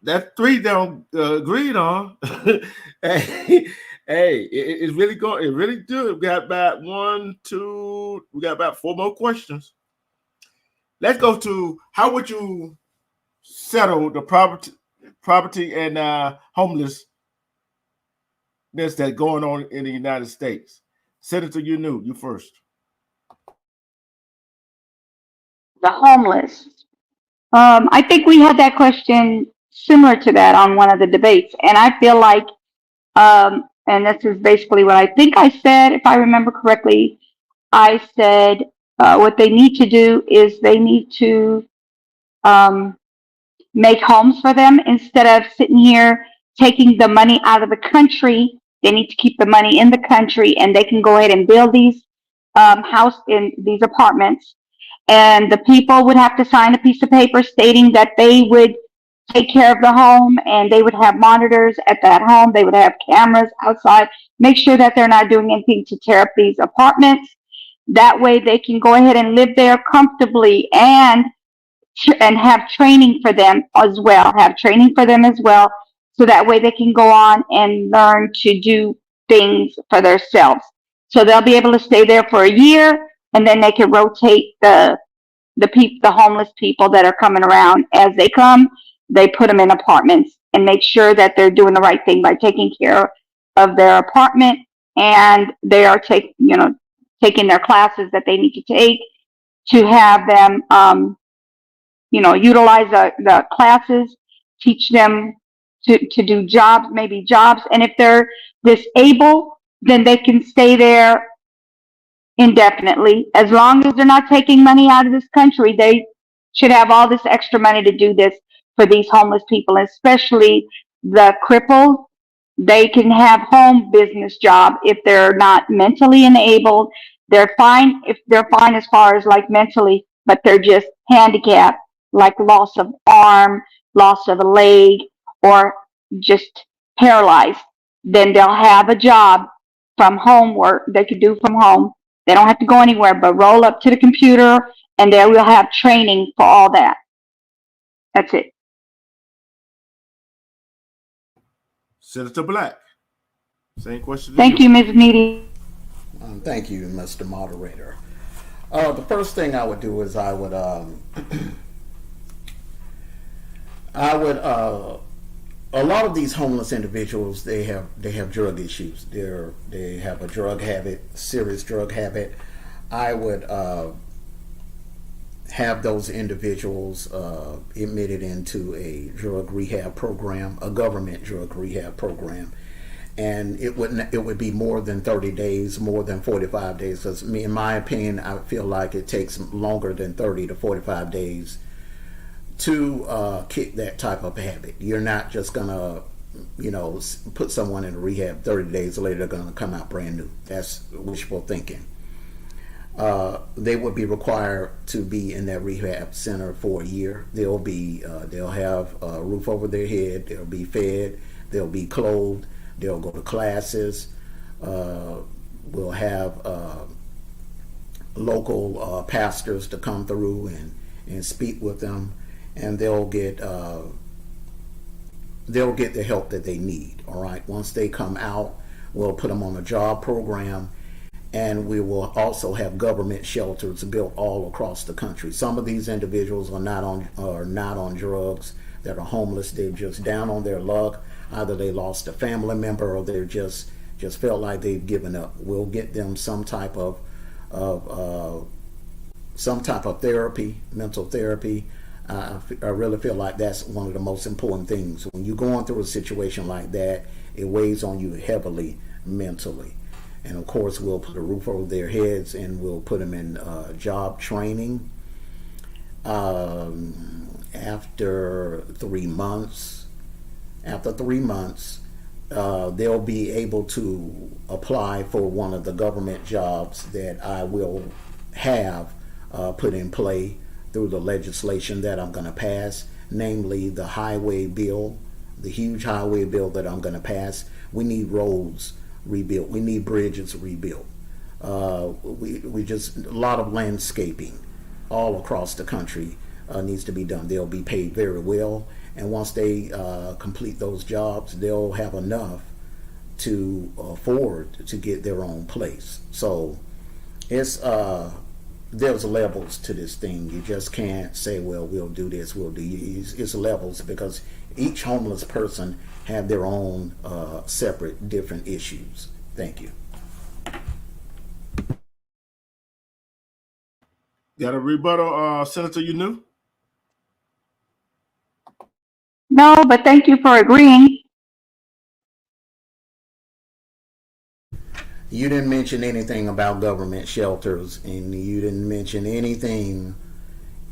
that three don't agreed on. Hey, it's really going. It really good. We got about we got about 4 more questions. Let's go to how would you settle the property and homelessness that's going on in the United States? Senator, you first. The homeless. I think we had that question similar to that on one of the debates, and I feel like, and this is basically what I think I said, if I remember correctly. I said what they need to do is they need to make homes for them instead of sitting here taking the money out of the country. They need to keep the money in the country, and they can go ahead and build these these apartments. And the people would have to sign a piece of paper stating that they would take care of the home, and they would have monitors at that home. They would have cameras outside, make sure that they're not doing anything to tear up these apartments. That way they can go ahead and live there comfortably, and have training for them as well. Have training for them as well, so that way they can go on and learn to do things for themselves. So they'll be able to stay there for a year, and then they can rotate the homeless people that are coming around as they come. They put them in apartments and make sure that they're doing the right thing by taking care of their apartment, and they are taking their classes that they need to take to have them utilize the classes, teach them to do jobs, maybe jobs. And if they're disabled, then they can stay there indefinitely. As long as they're not taking money out of this country, they should have all this extra money to do this for these homeless people, especially the crippled. They can have home business job if they're not mentally enabled. They're fine if they're fine as far as like mentally, but they're just handicapped, like loss of arm, loss of a leg, or just paralyzed. Then they'll have a job from home, work they could do from home. They don't have to go anywhere but roll up to the computer, and they will have training for all that. That's it. Senator Black, same question to Thank you, Ms. Media. Thank you, Mr. Moderator. The first thing I would do is a lot of these homeless individuals, they have drug issues. They have a drug habit, serious drug habit. I would have those individuals admitted into a drug rehab program, a government drug rehab program, and it would be more than 30 days, more than 45 days. Because in my opinion, I feel like it takes longer than 30 to 45 days to kick that type of habit. You're not just gonna, put someone in rehab 30 days later they're gonna come out brand new. That's wishful thinking. They would be required to be in that rehab center for a year. They'll have a roof over their head. They'll be fed. They'll be clothed. They'll go to classes. We'll have local pastors to come through and speak with them, and they'll get the help that they need. All right. Once they come out, we'll put them on a job program, and we will also have government shelters built all across the country. Some of these individuals are not on drugs, that are homeless. They're just down on their luck. Either they lost a family member, or they're just felt like they've given up. We'll get them some type of therapy, mental therapy. I really feel like that's one of the most important things. When you're going through a situation like that, it weighs on you heavily mentally. And of course, we'll put a roof over their heads, and we'll put them in job training. After 3 months, they'll be able to apply for one of the government jobs that I will have put in play through the legislation that I'm going to pass, namely the highway bill, the huge highway bill that I'm going to pass. We need roads rebuilt. We need bridges rebuilt. We just, a lot of landscaping all across the country needs to be done. They'll be paid very well, and once they complete those jobs, they'll have enough to afford to get their own place. So it's there's levels to this thing. You just can't say, well, we'll do this, we'll do it's levels, because each homeless person have their own separate different issues. Thank you. Got a rebuttal, Senator? You knew? No, but thank you for agreeing. You didn't mention anything about government shelters, and you didn't mention anything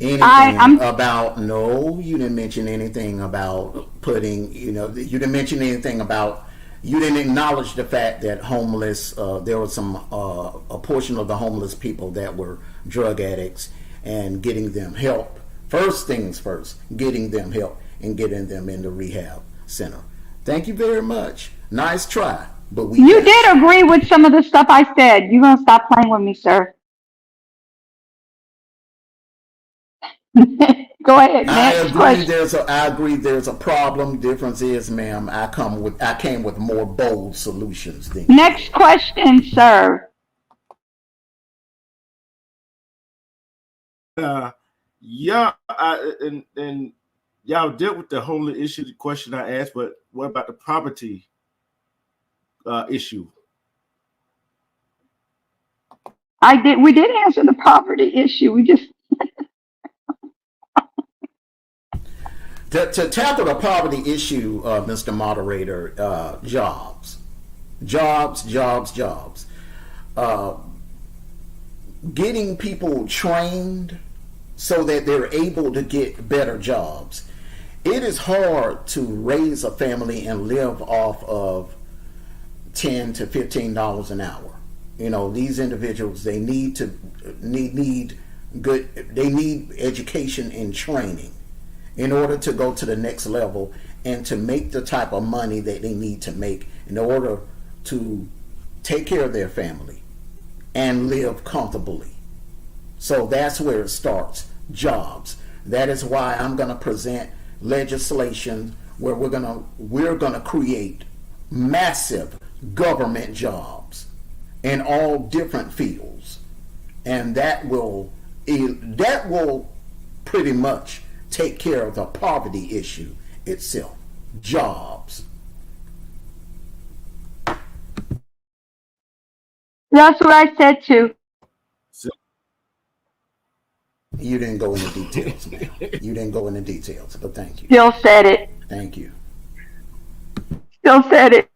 about, no, you didn't mention anything about putting, you didn't mention anything about, you didn't acknowledge the fact that homeless, there was a portion of the homeless people that were drug addicts, and getting them help. First things first, getting them help. and getting them in the rehab center. Thank you very much. Nice try, but we You pass. did agree with some of the stuff I said. You gonna stop playing with me, sir? Go ahead. Next question. I agree there's a problem. Difference is, ma'am, I came with more bold solutions than you Next did. question, sir. Uh, yeah, and y'all dealt with the whole issue, the question I asked, but what about the property issue? We did answer the poverty issue. We just To tackle the poverty issue, Mr. Moderator, jobs. Uh, Getting people trained so that they're able to get better jobs. It is hard to raise a family and live off of $10 to $15 an hour. You know, these individuals, they need good, they need education and training in order to go to the next level and to make the type of money that they need to make in order to take care of their family and live comfortably. So that's where it starts. Jobs. That is why I'm going to present legislation where we're going to create massive government jobs in all different fields, and that will pretty much take care of the poverty issue itself. Jobs. that's what I said too. So, You didn't go into details, ma'am. You didn't go into details, but thank you. Still said it. Thank you. Still said it.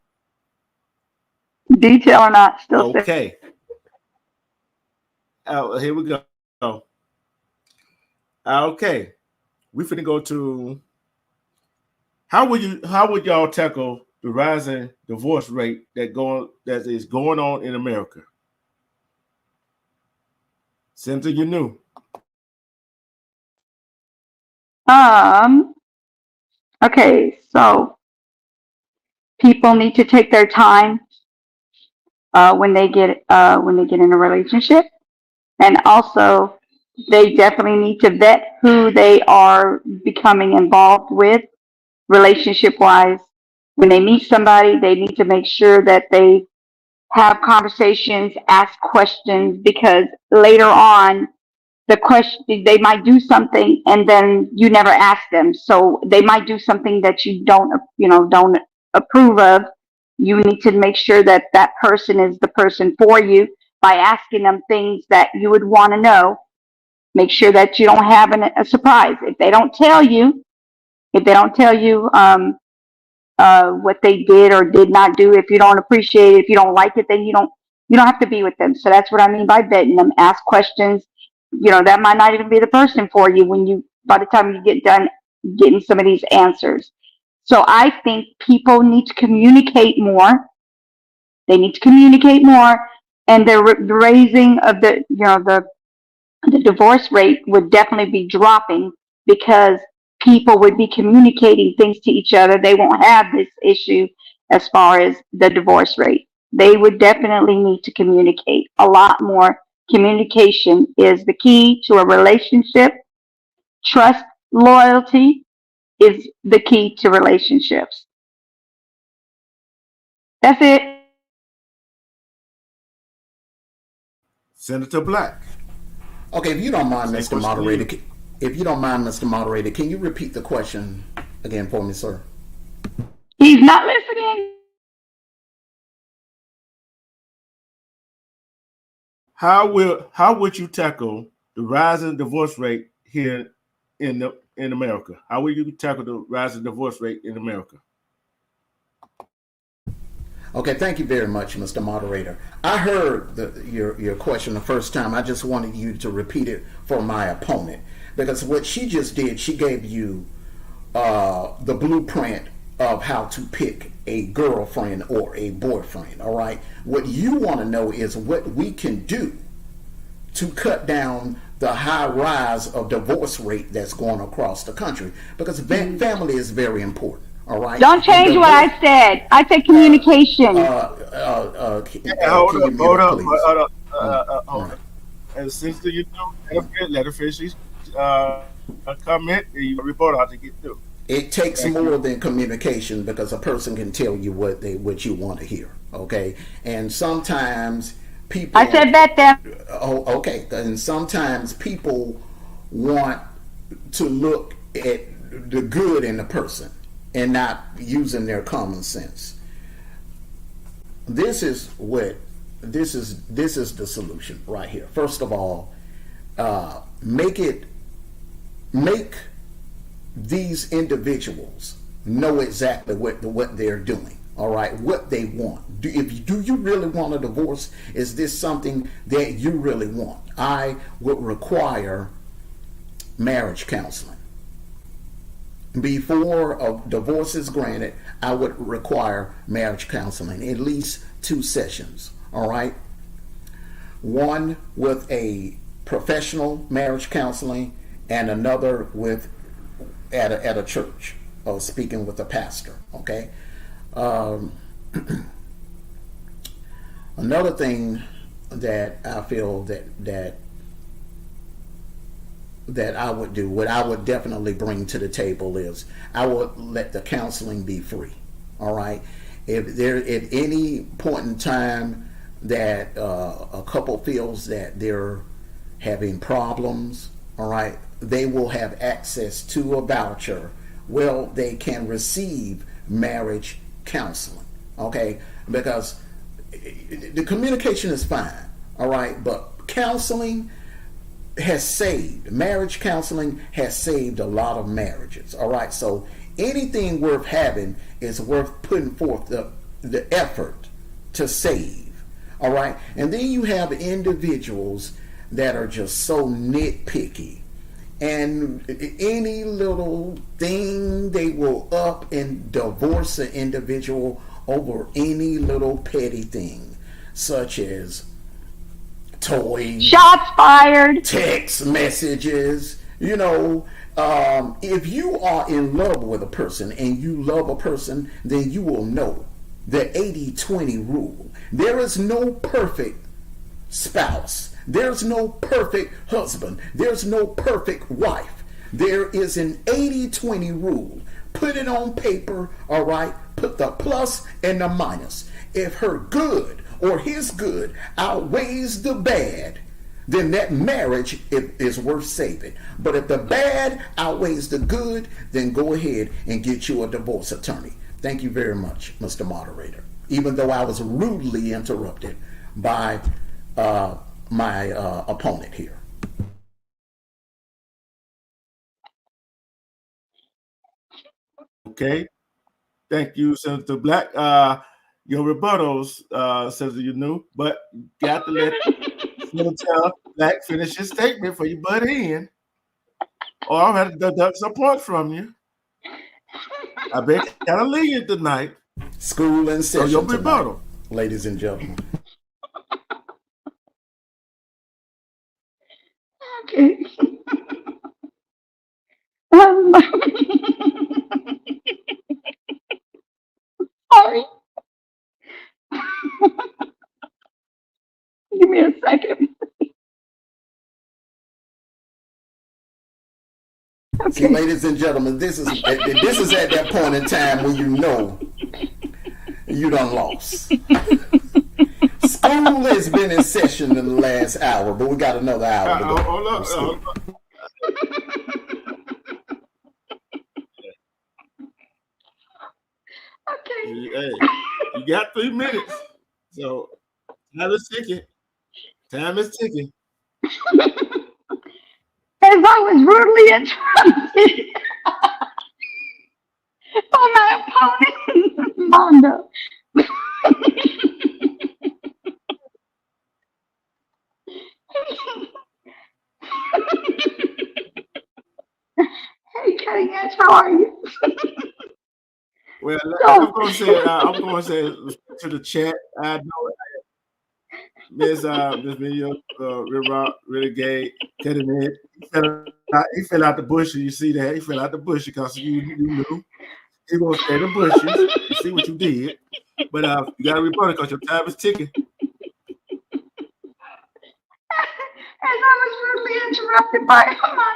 Detail or not, still said it. okay, here we go. Okay, we finna go to how would y'all tackle the rising divorce rate that is going on in America? Something you knew. Um. Okay. So people need to take their time when they get in a relationship, and also they definitely need to vet who they are becoming involved with relationship wise. When they meet somebody, they need to make sure that they have conversations, ask questions, because later on the question they might do something and then you never ask them, so they might do something that you don't approve of. You need to make sure that that person is the person for you by asking them things that you would want to know. Make sure that you don't have a surprise if they don't tell you. If they don't tell you what they did or did not do, if you don't appreciate it, if you don't like it, then you don't have to be with them. So that's what I mean by vetting them. Ask questions. That might not even be the person for you by the time you get done getting some of these answers. So I think people need to communicate more. They need to communicate more, and the raising of the divorce rate would definitely be dropping because people would be communicating things to each other. They won't have this issue as far as the divorce rate. They would definitely need to communicate a lot more. Communication is the key to a relationship. Trust, loyalty is the key to relationships. That's it. Senator Black. Okay, if you don't mind, Same Mr. question to Moderator, you. if you don't mind, Mr. Moderator, can you repeat the question again for me, sir? He's not listening. How would you tackle the rising divorce rate here in America? How will you tackle the rising divorce rate in America? Okay, thank you very much, Mr. Moderator. I heard your question the first time. I just wanted you to repeat it for my opponent because what she just did, she gave you the blueprint of how to pick a girlfriend or a boyfriend. All right. What you want to know is what we can do to cut down the high rise of divorce rate that's going across the country, because family is very important. All right, Don't and change what divorce. I said. I said Uh, communication. Yeah, hold can you up, mute hold up, up, please? hold up, Mm, hold right. up. And since you know, let her finish comment, and you got a report out to get through. It takes Thank you. more than communication, because a person can tell you what you want to hear. Okay, and sometimes I people. said bet them. Oh, okay, and sometimes people want to look at the good in the person and not using their common sense. This is what this is the solution right here. First of all, make it make these individuals know exactly what they're doing. All right, what they want. Do you really want a divorce? Is this something that you really want? I would require marriage counseling before a divorce is granted. I would require marriage counseling, at least 2 sessions. All right, one with a professional marriage counseling, and another with at a church, or speaking with a pastor. Okay. Um, Another thing that I feel that I would do, what I would definitely bring to the table, is I would let the counseling be free. All right. If there at any point in time that a couple feels that they're having problems, all right, they will have access to a voucher. Well, they can receive marriage counseling. Okay, because the communication is fine. All right, but counseling has saved, marriage counseling has saved a lot of marriages. All right, so anything worth having is worth putting forth the effort to save. All right, and then you have individuals that are just so nitpicky, and any little thing they will up and divorce an individual over any little petty thing, such as toys, Shots fired. text messages. If you are in love with a person and you love a person, then you will know the 80/20 rule. There is no perfect spouse. There's no perfect husband. There's no perfect wife. There is an 80/20 rule. Put it on paper, all right? Put the plus and the minus. If her good or his good outweighs the bad, then that marriage is worth saving. But if the bad outweighs the good, then go ahead and get you a divorce attorney. Thank you very much, Mr. Moderator. Even though I was rudely interrupted by my opponent here. Okay. Thank you, Senator Black. Your rebuttals, Senator, you knew, but you got to let Senator Black finish his statement before you butt in, or I'll have to deduct some points from you. I bet kind of lenient tonight. School in So your session tonight, rebuttal. ladies and gentlemen. Okay. Um, sorry. Give me a second. See, Okay. ladies and gentlemen, this is at that point in time when you know you done lost. School has been in session in the last hour, but we got another hour to go Hold of up. school. Hey, you got 3 minutes. So time is ticking. Time is ticking. As I was rudely interrupted by my opponent, Mondo. Hey, Cutting Edge, how are you? Well, So, I'm going to say to the chat. I know Miss Video, Rock, Renegade, Teddy Man. He fell out the bushes. You see that? He fell out the bushes because you knew he gonna stay in the bushes. You see what you did, but you gotta report it because your time is ticking. As I was rudely interrupted by my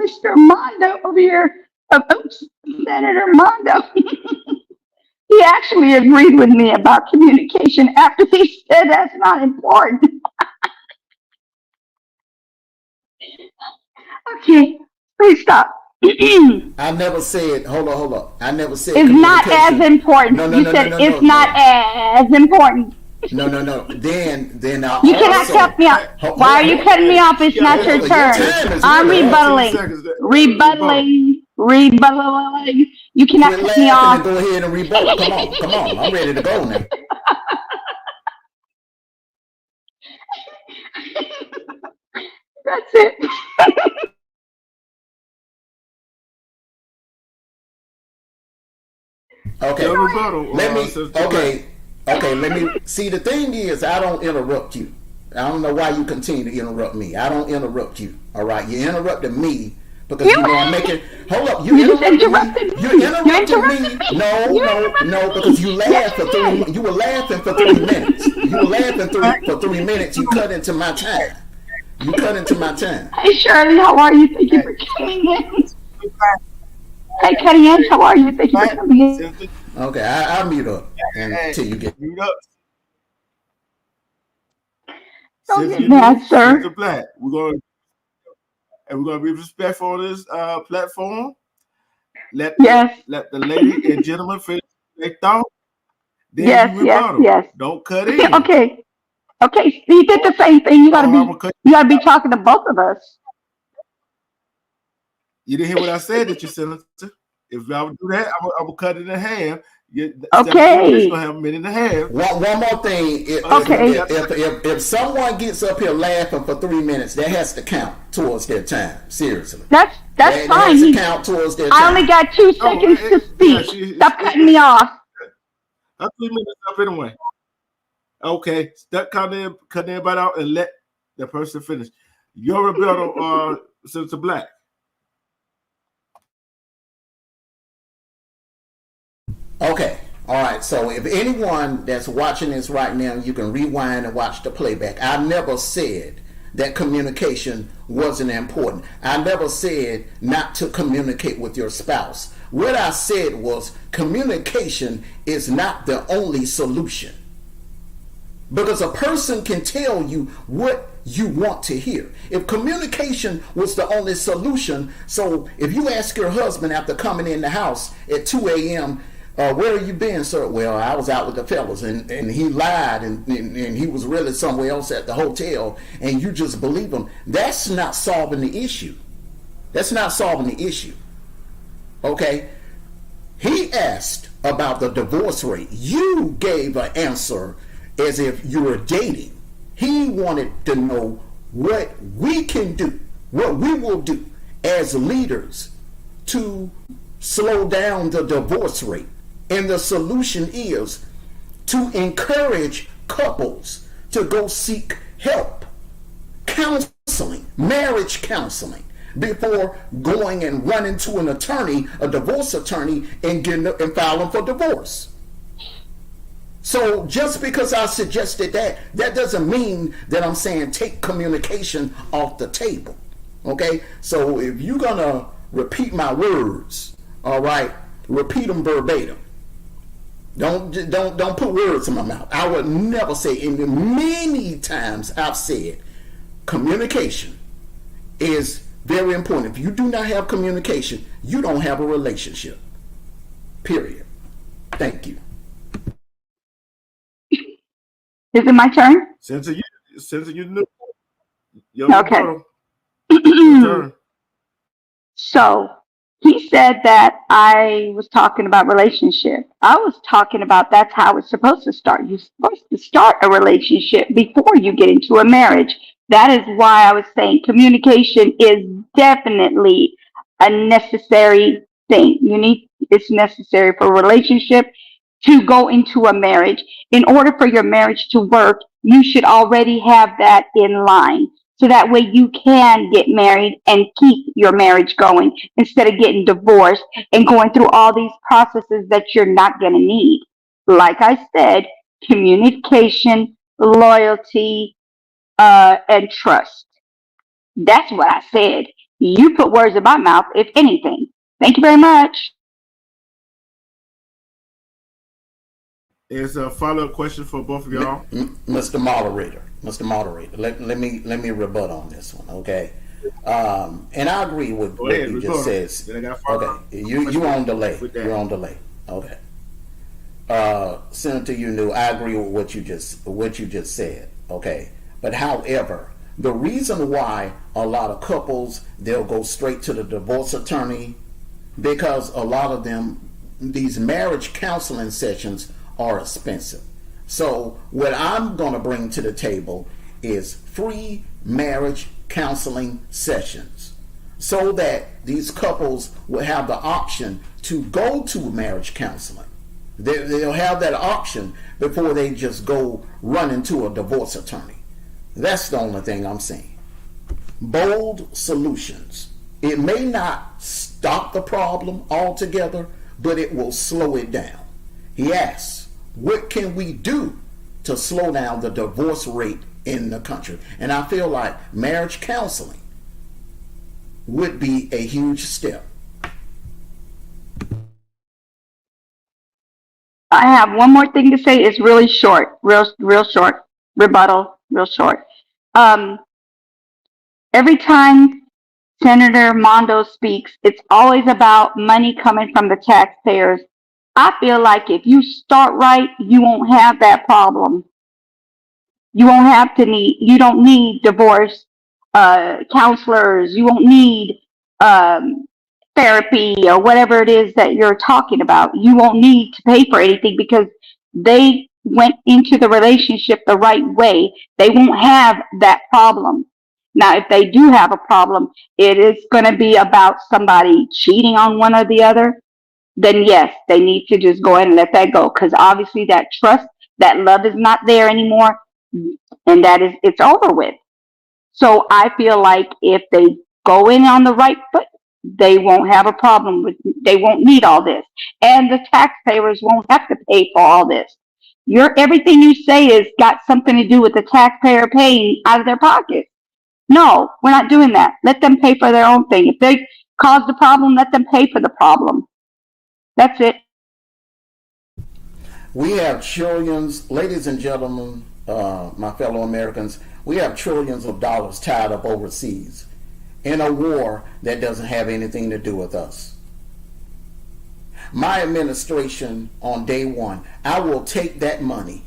Mr. Mondo over here. Oops, Senator Mondo. He actually agreed with me about communication after he said that's not important. Okay, please stop. It's I never said, hold on. I never said not as communication. important. No, no, You no, no, said no, it's no, not no. as important. No. Then I You cannot also cut me off. Why are you cutting me Hey, off? It's you got not your hold on. Your turn. time is I'm running out. 10 rebuttaling. seconds to rebuttal. Rebuttaling. You cannot Quit cut me laughing and off. go ahead and rebuttal. Come on. I'm ready to go now. That's it. Okay. Your rebuttal, Let me. Sister Black. Let me. See, the thing is, I don't interrupt you. I don't know why you continue to interrupt me. I don't interrupt you. All right, you interrupted me because you know I'm making. Hold up, you You just interrupted me. interrupted You me. You interrupted me. interrupted me. No, You no, no, interrupted because you me. Yes, laughed for you three. did. You were laughing for 3 minutes. You were laughing Black, for 3 minutes. You cut into my time. You cut into my time. Hey, Shirley, how are you? Thank you hey, for coming in. Black, Hey, Cutty Ann, how are you? Thank you for Black, coming in. Sister, Okay, I'll mute up hey, until you get. mute up. Don't Sister get you mad, knew, Sister sir. Black. We're gonna be respectful on this platform. Yes, Let the lady and gentleman finish their thought. Then you yes, rebuttal. yes. Don't cut Okay, in. okay, okay. You did the same thing. I'm gonna cut. You gotta be talking to both of us. You didn't hear what I said, did you, Senator? If I would do that, I would cut it in half. Instead of 3 minutes, you're Okay, gonna have a minute and a half. One more thing. okay. If someone gets up here laughing for 3 minutes, that has to count towards their time. Seriously, That's that fine. has to count towards their I only time. got two Oh, seconds to yeah, speak. Stop cutting me off. her 3 minutes up anyway. Okay, stop cutting everybody out and let the person finish. Your rebuttal, Sister Black. Okay. All right. So if anyone that's watching this right now, you can rewind and watch the playback. I never said that communication wasn't important. I never said not to communicate with your spouse. What I said was communication is not the only solution. Because a person can tell you what you want to hear. If communication was the only solution, so if you ask your husband after coming in the house at 2 a.m., where have you been, sir? Well, I was out with the fellas, and he lied, and he was really somewhere else at the hotel, and you just believe him. That's not solving the issue. That's not solving the issue. Okay? He asked about the divorce rate. You gave an answer as if you were dating. He wanted to know what we can do, what we will do as leaders to slow down the divorce rate. And the solution is to encourage couples to go seek help, counseling, marriage counseling, before going and running to an attorney, a divorce attorney, and filing for divorce. So just because I suggested that, that doesn't mean that I'm saying take communication off the table. Okay? So if you're gonna repeat my words, all right, repeat them verbatim. Don't put words in my mouth. I would never say, and many times I've said, communication is very important. If you do not have communication, you don't have a relationship. Period. Thank you. Is it my turn? Since you knew your Okay. rebuttal, your turn. So he said that I was talking about relationship. I was talking about that's how it's supposed to start. You're supposed to start a relationship before you get into a marriage. That is why I was saying communication is definitely a necessary thing. It's necessary for a relationship. to go into a marriage. In order for your marriage to work, you should already have that in line. So that way you can get married and keep your marriage going instead of getting divorced and going through all these processes that you're not going to need. Like I said, communication, loyalty, and trust. That's what I said. You put words in my mouth, if anything. Thank you very much. There's a follow-up question for both of y'all. Mr. Moderator, let me rebut on this one, okay? And I agree with what you just said. Okay, you on delay. You're on delay. Okay. Senator, I agree with what you just said. Okay, but however, the reason why a lot of couples they'll go straight to the divorce attorney because a lot of them these marriage counseling sessions are expensive. So what I'm going to bring to the table is free marriage counseling sessions so that these couples will have the option to go to marriage counseling. They'll have that option before they just go run into a divorce attorney. That's the only thing I'm saying. Bold solutions. It may not stop the problem altogether, but it will slow it down. He asks, what can we do to slow down the divorce rate in the country? And I feel like marriage counseling would be a huge step. I have one more thing to say. It's really short, real short. Rebuttal, real short. Um, every time Senator Mondo speaks, it's always about money coming from the taxpayers. I feel like if you start right, you won't have that problem. You don't need divorce counselors. You won't need um, therapy or whatever it is that you're talking about. You won't need to pay for anything because they went into the relationship the right way. They won't have that problem. Now, if they do have a problem, it is going to be about somebody cheating on one or the other. Then yes, they need to just go ahead and let that go because obviously that trust, that love is not there anymore, and it's over with. So I feel like if they go in on the right foot, they won't have a problem they won't need all this. And the taxpayers won't have to pay for all this. Everything you say has got something to do with the taxpayer paying out of their pocket. No, we're not doing that. Let them pay for their own thing. If they caused the problem, let them pay for the problem. That's it. We have trillions, ladies and gentlemen, my fellow Americans, we have trillions of dollars tied up overseas in a war that doesn't have anything to do with us. My administration on day one, I will take that money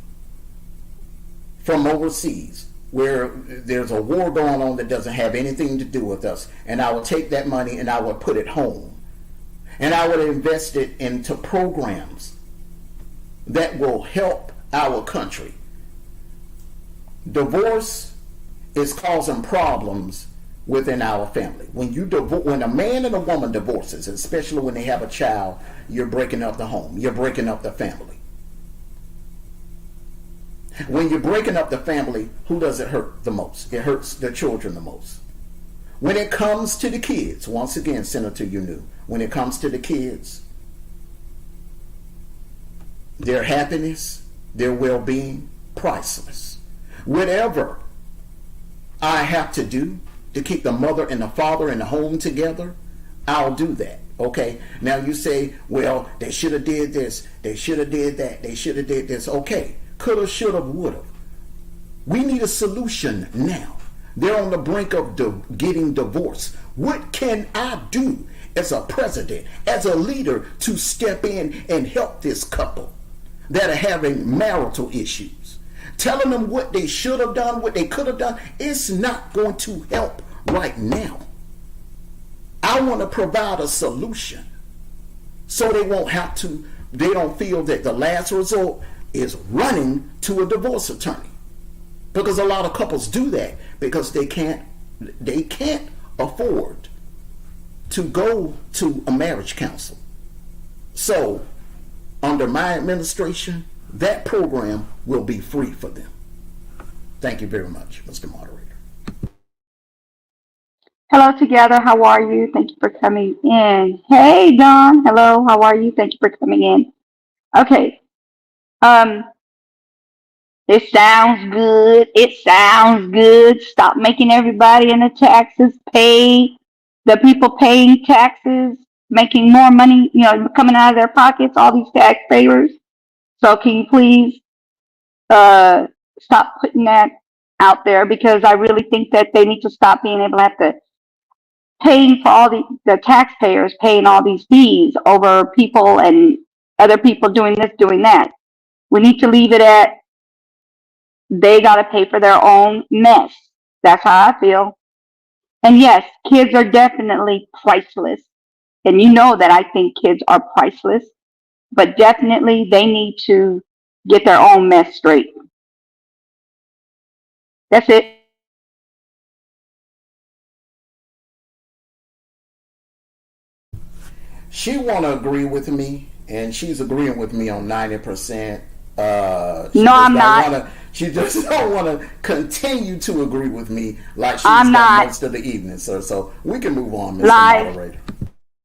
from overseas where there's a war going on that doesn't have anything to do with us, and I will take that money and I will put it home. And I would invest it into programs that will help our country. Divorce is causing problems within our family. When a man and a woman divorces, especially when they have a child, you're breaking up the home. You're breaking up the family. When you're breaking up the family, who does it hurt the most? It hurts the children the most. When it comes to the kids, once again, Senator, when it comes to the kids, their happiness, their well-being, priceless. Whatever I have to do to keep the mother and the father in the home together, I'll do that. Okay. Now you say, well, they should have did this, they should have did that, they should have did this. Okay. Coulda, shoulda, woulda. We need a solution now. They're on the brink of getting divorced. What can I do as a president, as a leader, to step in and help this couple that are having marital issues? Telling them what they should have done, what they could have done, it's not going to help right now. I want to provide a solution so they don't feel that the last resort is running to a divorce attorney. Because a lot of couples do that because they can't afford to go to a marriage counsel. So under my administration, that program will be free for them. Thank you very much, Mr. Moderator. Hello together. How are you? Thank you for coming in. Hey, Don. Hello. How are you? Thank you for coming in. Okay. Um, it sounds good. It sounds good. Stop making everybody in the taxes pay. The people paying taxes, making more money, coming out of their pockets, all these taxpayers. So can you please uh, stop putting that out there, because I really think that they need to stop being able to have to paying for all the taxpayers paying all these fees over people and other people doing this, doing that. We need to leave it at they got to pay for their own mess. That's how I feel. And yes, kids are definitely priceless. And you know that I think kids are priceless, but definitely they need to get their own mess straight. That's it. She want to agree with me, and she's agreeing with me on 90%. She No, just I'm don't not. want to. She just don't want to continue to agree with me like she's I'm done not. most of the evening, sir. So we can move on, Mr. Lies. Moderator.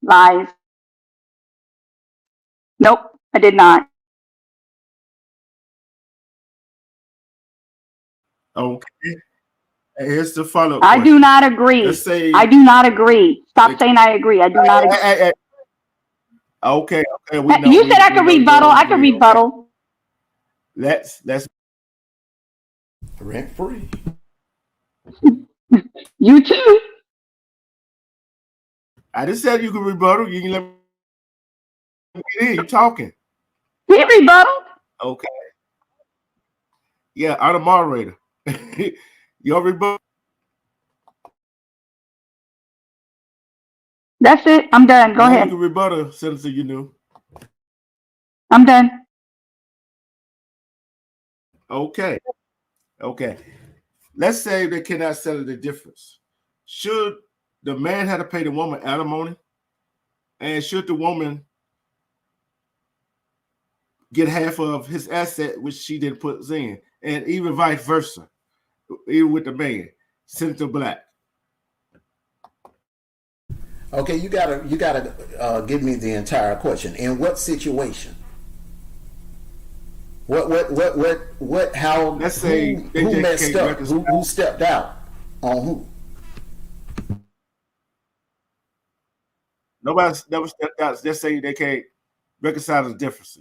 Lies. Nope, I did not. Okay. Here's the follow-up I do question. not agree. Let's say, I do not agree. Stop saying I agree. I do not agree. okay, we know You said I we could know you rebuttal. don't I could agree. Okay, rebuttal. let's. Rent free. You too. I just said you can rebuttal. You can let me get in. You talking? He rebuttal. Okay. Yeah, I'm the moderator. Your rebuttal. That's it. I'm done. Go Now you ahead. can rebuttal, Senator. You knew. I'm done. Okay. Okay. Let's say they cannot settle the difference. Should the man have to pay the woman alimony, and should the woman get half of his asset, which she didn't put in, and even vice versa, even with the man, Senator Black? Okay, you gotta give me the entire question. In what situation? What? How? Let's say they Who just messed can't up? reconcile. Who stepped out on who? Nobody's never stepped out. Let's say they can't reconcile the difference.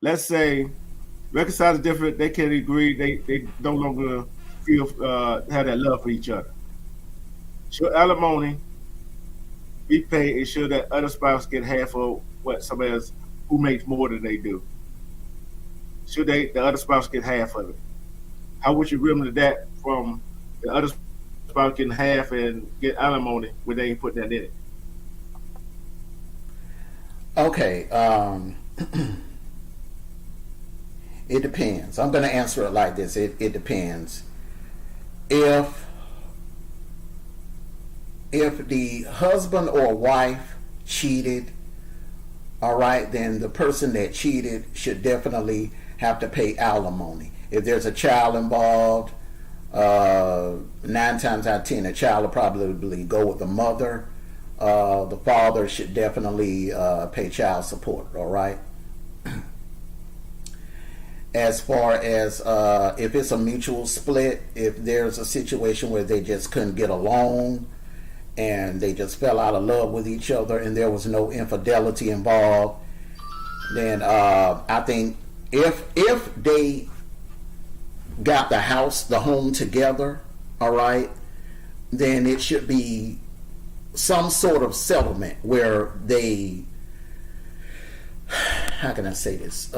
Let's say reconcile the difference. They can't agree. They no longer feel have that love for each other. Should alimony be paid, and should that other spouse get half of what somebody else who makes more than they do? Should the other spouse get half of it? How would you remedy that from the other spouse getting half and get alimony when they ain't putting that in it? Okay, it depends. I'm going to answer it like this. It depends. If the husband or wife cheated, all right, then the person that cheated should definitely have to pay alimony. If there's a child involved, 9 times out of 10, the child will probably go with the mother. The father should definitely pay child support. All right. As far as if it's a mutual split, if there's a situation where they just couldn't get along and they just fell out of love with each other and there was no infidelity involved, then I think if they got the home together, all right, then it should be some sort of settlement where they, how can I say this?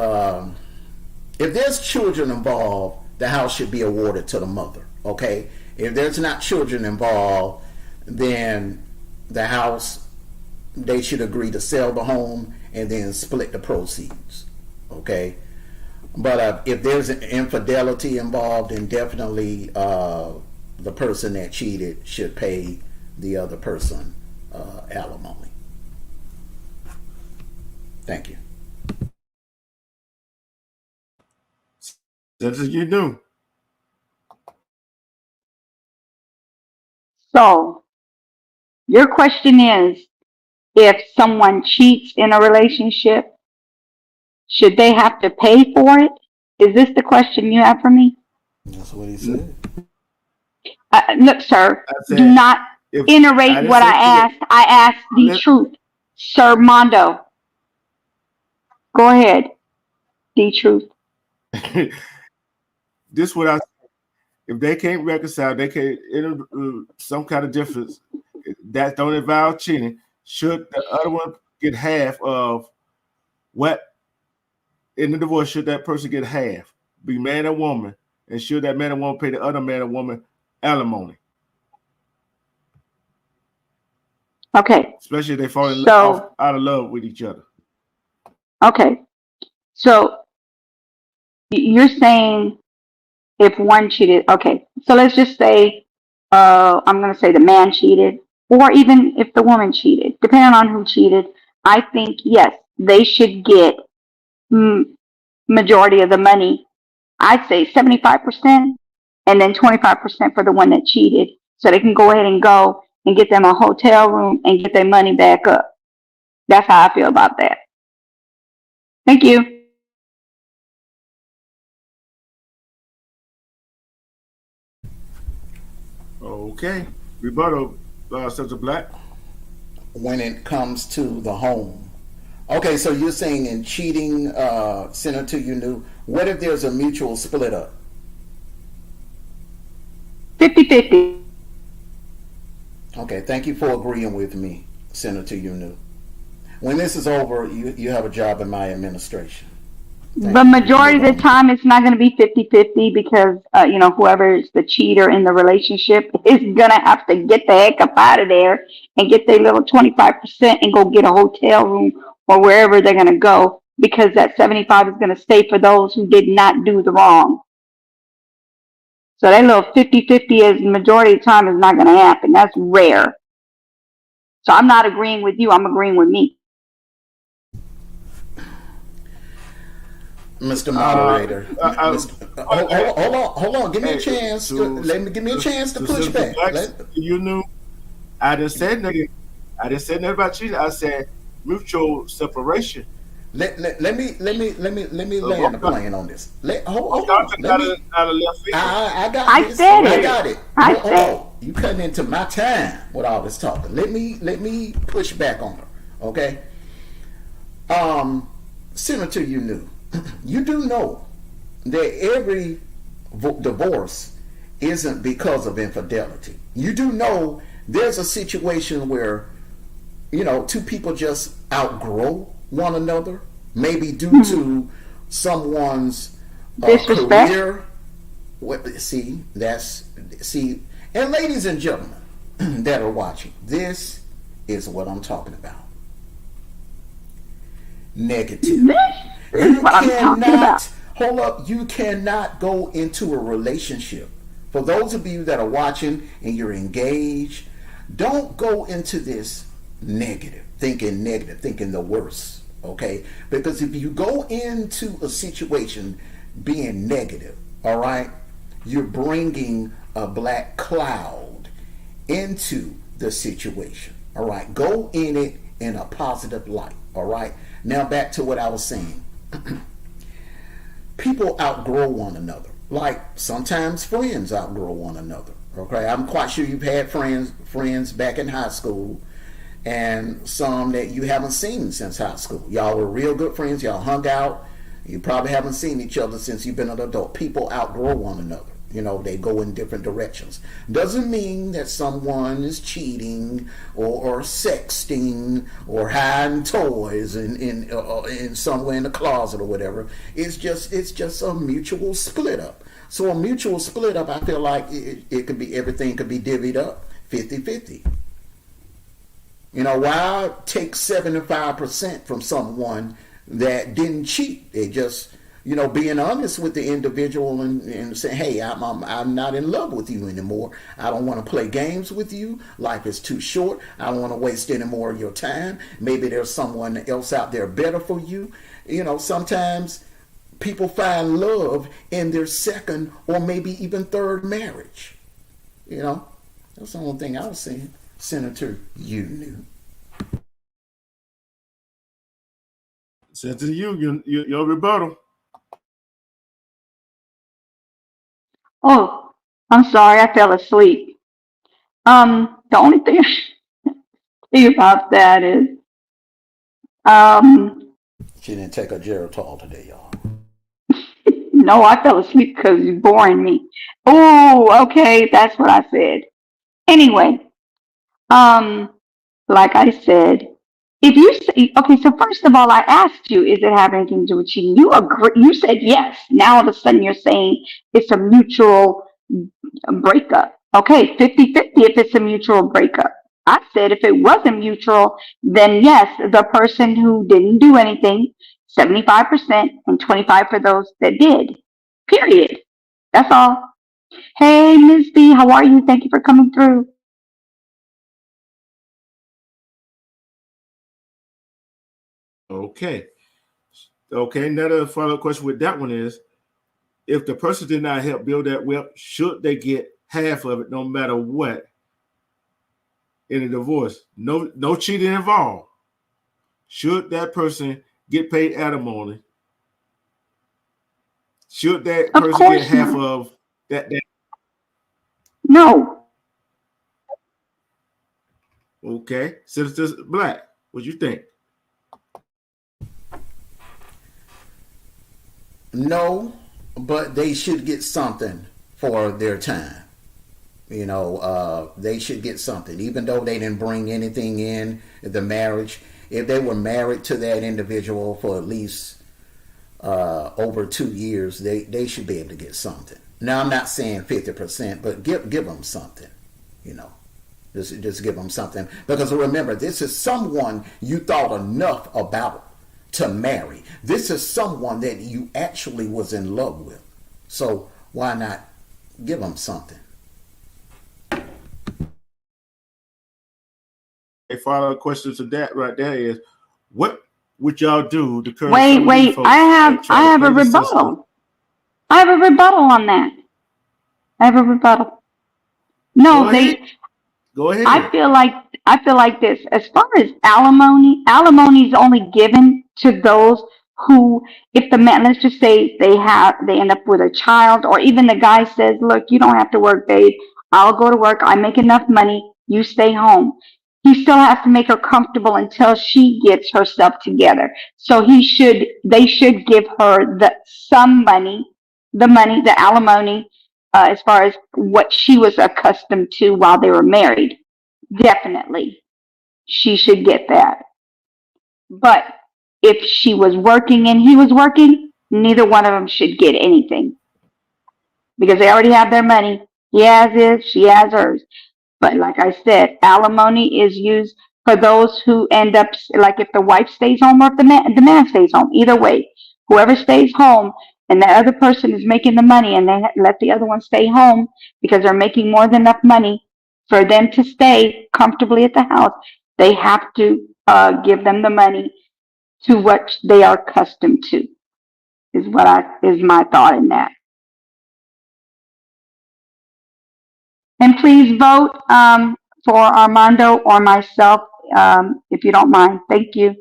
If there's children involved, the house should be awarded to the mother. Okay. If there's not children involved, then the house, they should agree to sell the home and then split the proceeds. Okay. But if there's an infidelity involved, then definitely the person that cheated should pay the other person alimony. Thank you. That's what you do. So your question is, if someone cheats in a relationship, should they have to pay for it? Is this the question you have for me? That's what he said. Look, sir, I do said, not if I iterate didn't what say I to asked. I asked the let truth. Sir Mondo, go ahead. The truth. this what I if they can't reconcile, they can't some kind of difference that don't involve cheating. Should the other one get half of what in the divorce? Should that person get half? Be man or woman, and should that man or woman pay the other man or woman alimony? Okay. Especially if they fall off So, out of love with each other. okay. So you're saying if one cheated, okay. So let's just say, I'm going to say the man cheated, or even if the woman cheated, depending on who cheated. I think yes, they should get mm, majority of the money. I'd say 75%, and then 25% for the one that cheated, so they can go ahead and go and get them a hotel room and get their money back up. That's how I feel about that. Thank you. Okay, rebuttal, Sister Black. When it comes to the home. Okay, so you're saying in cheating, Senator, you knew. What if there's a mutual split up? 50-50. Okay, thank you for agreeing with me, Senator, you knew. When this is over, you have a job in my administration. The Thank you. We can majority move of the on. time, it's not going to be 50-50 because, whoever is the cheater in the relationship is going to have to get the heck up out of there and get their little 25% and go get a hotel room or wherever they're going to go, because that 75 is going to stay for those who did not do the wrong. So that little 50-50 is majority of the time is not going to happen. That's rare. So I'm not agreeing with you. I'm agreeing with me. Mr. Uh, Moderator, I, Mr. Hold on. Give me a hey, chance. Give me a chance to to push Sister back. Black, you knew I didn't say nothing. I didn't say nothing about cheating. I said mutual separation. Let me So land the plane on this. Hold y'all on. took Let me. out of left field. I got I this. said I it. got it. I Hold said on. You cutting into my time with all this talking. Let me push back on her. Okay. Senator, you knew. You do know that every divorce isn't because of infidelity. You do know there's a situation where two people just outgrow one another, maybe due to someone's disrespect. career. See, and ladies and gentlemen that are watching, this is what I'm talking about. Negative. This is You what I'm talking about. cannot hold up. You cannot go into a relationship. For those of you that are watching and you're engaged, don't go into this negative, thinking the worst. Okay, because if you go into a situation being negative, all right, you're bringing a black cloud into the situation. All right, go in it in a positive light. All right, now back to what I was saying. People outgrow one another. Like sometimes friends outgrow one another. Okay, I'm quite sure you've had friends back in high school, and some that you haven't seen since high school. Y'all were real good friends. Y'all hung out. You probably haven't seen each other since you've been an adult. People outgrow one another. They go in different directions. Doesn't mean that someone is cheating or sexting or hiding toys in somewhere in the closet or whatever. It's just a mutual split up. So a mutual split up, I feel like it could be, everything could be divvied up 50-50. Why take 75% from someone that didn't cheat? They just being honest with the individual and saying, hey, I'm not in love with you anymore. I don't want to play games with you. Life is too short. I don't want to waste any more of your time. Maybe there's someone else out there better for you. Sometimes people find love in their second or maybe even third marriage. That's the only thing I was saying. Senator, you knew. Senator, your rebuttal. Oh, I'm sorry, I fell asleep. The only thing I think about that is, um, She didn't take a Geritol today, y'all. no, I fell asleep because you're boring me. Oh, okay, that's what I said. Anyway, um, like I said, if you say, okay, so first of all, I asked you, is it have anything to do with cheating? You agree, you said yes. Now all of a sudden you're saying it's a mutual breakup. Okay, 50-50 if it's a mutual breakup. I said if it wasn't mutual, then yes, the person who didn't do anything, 75% and 25 for those that did. Period. That's all. Hey, Miss B, how are you? Thank you for coming through. Okay. Okay. Another follow-up question with that one is, if the person did not help build that wealth, should they get half of it no matter what in a divorce? No cheating involved. Should that person get paid alimony? Should that Of person get course half not. of that? No. Okay. Citizens Black, what you think? No, but they should get something for their time. They should get something, even though they didn't bring anything in the marriage. If they were married to that individual for at least over 2 years, they should be able to get something. Now, I'm not saying 50%, but give them something. You know, just give them something, because remember, this is someone you thought enough about to marry. This is someone that you actually was in love with. So why not give them something? A follow-up question to that right there is, what would y'all do to curb Wait, some of these wait. I folks have that try I to have a play the system? rebuttal. I have a rebuttal on that. I have a rebuttal. Go No, ahead. they Go I ahead. feel like I feel like this. As far as alimony, alimony is only given to those who, if the man, let's just say they end up with a child, or even the guy says, "Look, you don't have to work, babe. I'll go to work. I make enough money. You stay home." He still has to make her comfortable until she gets herself together. So they should give her some money, the alimony, as far as what she was accustomed to while they were married. Definitely, she should get that. But if she was working and he was working, neither one of them should get anything because they already have their money. He has his, she has hers. But like I said, alimony is used for those who end up, like if the wife stays home or if the man stays home. Either way, whoever stays home and the other person is making the money and they let the other one stay home because they're making more than enough money for them to stay comfortably at the house, they have to give them the money to what they are accustomed to. Is my thought in that. And please vote for Armando or myself if you don't mind. Thank you.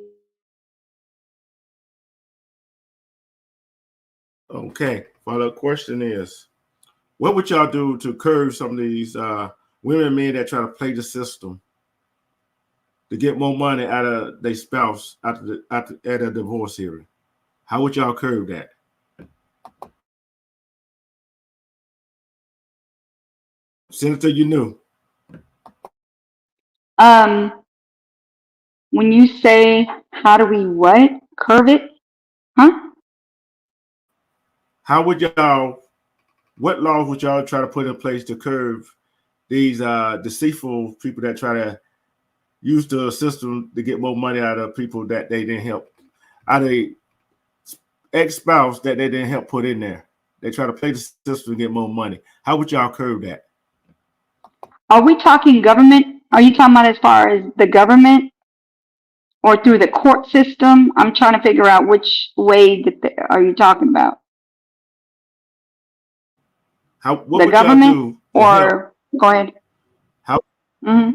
Okay. Follow-up question is, what would y'all do to curb some of these women and men that try to play the system to get more money out of their spouse at a divorce hearing? How would y'all curb that? Senator, you knew. Um, when you say how do we what curve it, huh? How would y'all, what laws would y'all try to put in place to curb these deceitful people that try to use the system to get more money out of people that they didn't help? Out of ex-spouse that they didn't help put in there. They try to play the system to get more money. How would y'all curb that? Are we talking government? Are you talking about as far as the government or through the court system? I'm trying to figure out which way are you talking about? What The would y'all government do to help? or go ahead. How Hmm.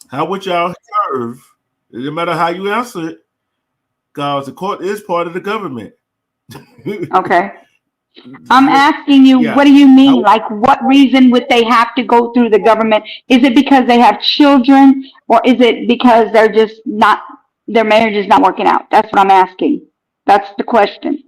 how would y'all curve? No matter how you answer it, because the court is part of the government. Okay. I'm What? asking you, Yeah. what do you mean? How? Like, what reason would they have to go through the government? Is it because they have children, or is it because they're just not, their marriage is not working out? That's what I'm asking. That's the question.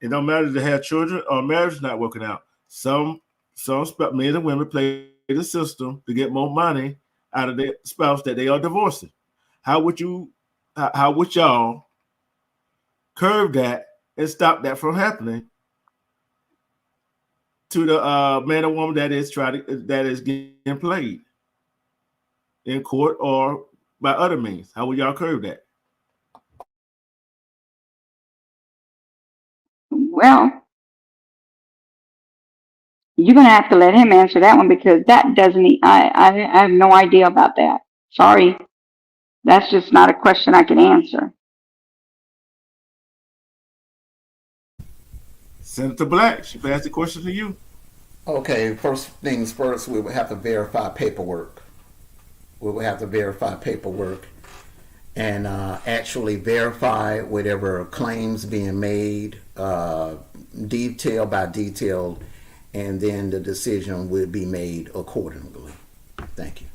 It don't matter if they have children or marriage not working out. Some men and women play the system to get more money out of their spouse that they are divorcing. How would you? How would y'all curb that and stop that from happening to the man or woman that is getting played in court or by other means? How would y'all curb that? Well, you're gonna have to let him answer that one because that doesn't. I have no idea about that. Sorry, that's just not a question I can answer. Senator Black, she asked the question to you. Okay, first things first, we would have to verify paperwork. We would have to verify paperwork and actually verify whatever claims being made, detail by detail, and then the decision would be made accordingly. Thank you.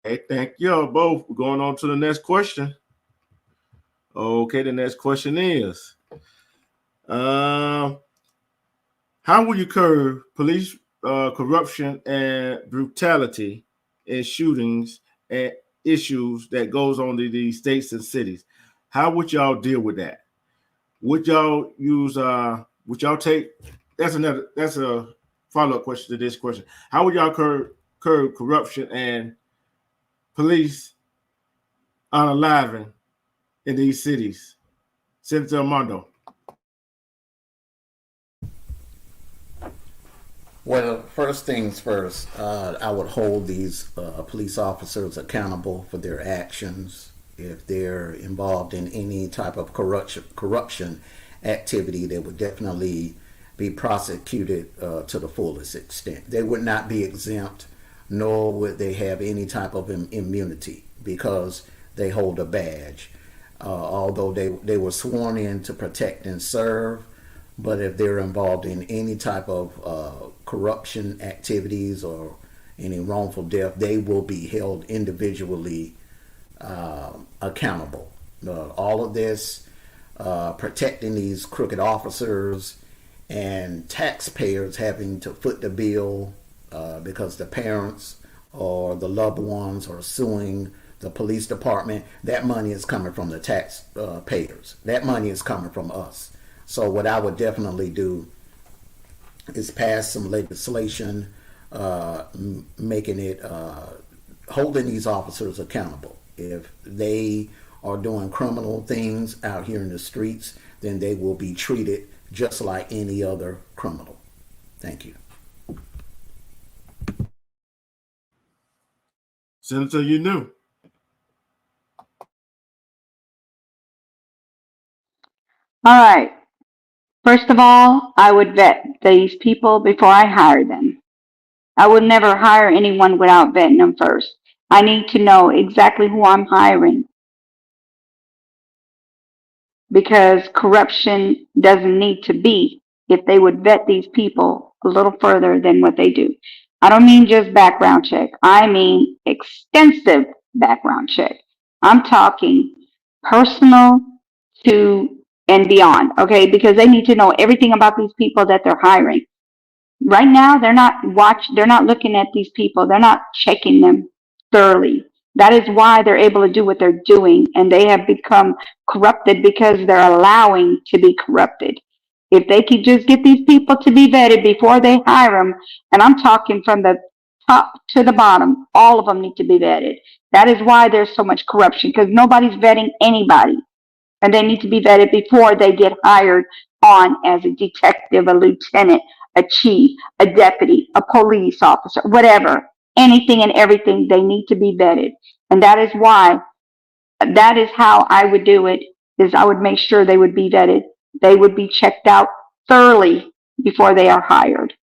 Hey, thank y'all both. We're going on to the next question. Okay, the next question is um, how will you curb police corruption and brutality in shootings and issues that goes on in these states and cities? How would y'all deal with that? Would y'all use would y'all take that's a follow-up question to this question. How would y'all curb corruption and police unaliving in these cities? Senator Mondo. Well, first things first, I would hold these police officers accountable for their actions. If they're involved in any type of corruption activity, they would definitely be prosecuted to the fullest extent. They would not be exempt, nor would they have any type of immunity because they hold a badge. Although they were sworn in to protect and serve, but if they're involved in any type of corruption activities or any wrongful death, they will be held individually accountable. All of this, protecting these crooked officers and taxpayers having to foot the bill because the parents or the loved ones are suing the police department, that money is coming from the taxpayers. That money is coming from us. So what I would definitely do is pass some legislation making it holding these officers accountable. If they are doing criminal things out here in the streets, then they will be treated just like any other criminal. Thank you. Senator, you knew. All right. First of all, I would vet these people before I hire them. I would never hire anyone without vetting them first. I need to know exactly who I'm hiring because corruption doesn't need to be if they would vet these people a little further than what they do. I don't mean just background check. I mean extensive background check. I'm talking personal to and beyond, okay? Because they need to know everything about these people that they're hiring. Right now they're not looking at these people, they're not checking them thoroughly. That is why they're able to do what they're doing, and they have become corrupted because they're allowing to be corrupted. If they could just get these people to be vetted before they hire them, and I'm talking from the top to the bottom, all of them need to be vetted. That is why there's so much corruption, because nobody's vetting anybody. And they need to be vetted before they get hired on as a detective, a lieutenant, a chief, a deputy, a police officer, whatever. Anything and everything, they need to be vetted. And that is why, that is how I would do it, is I would make sure they would be vetted. They would be checked out thoroughly before they are hired.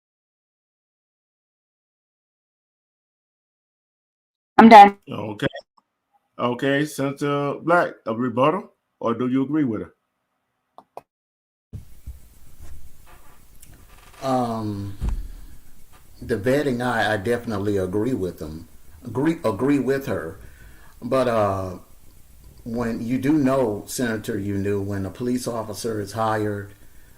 I'm done. Okay. Okay, Senator Black, a rebuttal, or do you agree with her? Um, the vetting, I definitely agree with them. Agree with her. But when you do know, Senator, you knew when a police officer is hired,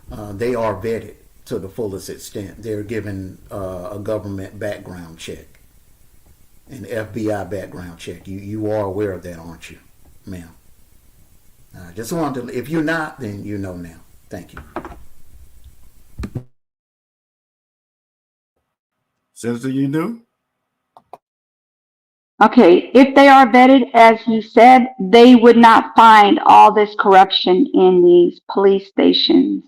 they are vetted to the fullest extent. They're given a government background check, an FBI background check. You are aware of that, aren't you, ma'am? Just wanted to. If you're not, then you know now. Thank you. Senator, you knew? Okay, if they are vetted, as you said, they would not find all this corruption in these police stations.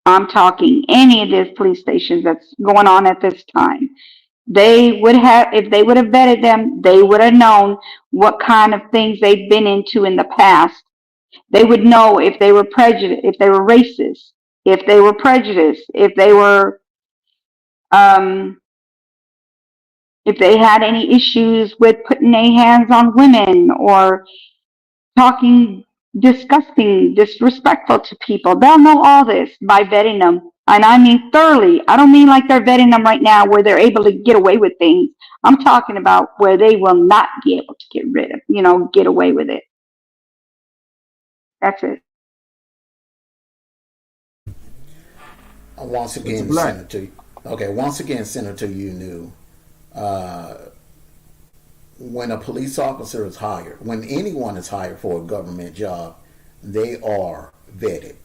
I'm talking any of these police stations that's going on at this time. They would have, if they would have vetted them, they would have known what kind of things they've been into in the past. They would know if they were prejudiced, if they were racist, if they were prejudiced, um, if they had any issues with putting their hands on women or talking disgusting, disrespectful to people. They'll know all this by vetting them. And I mean thoroughly. I don't mean like they're vetting them right now where they're able to get away with things. I'm talking about where they will not be able to get rid of, get away with it. That's it. Once Senator again, Black. Senator. Okay, once again, Senator, you knew. Uh, when a police officer is hired, when anyone is hired for a government job, they are vetted.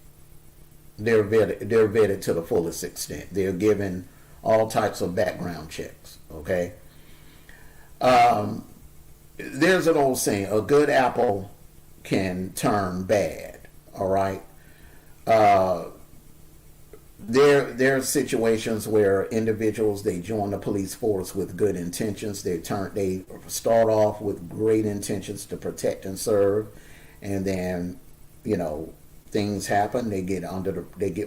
They're vetted. They're vetted to the fullest extent. They're given all types of background checks. Okay. Um, there's an old saying: a good apple can turn bad. All right. Uh, there are situations where individuals, they join the police force with good intentions. They start off with great intentions to protect and serve, and then you know things happen. They get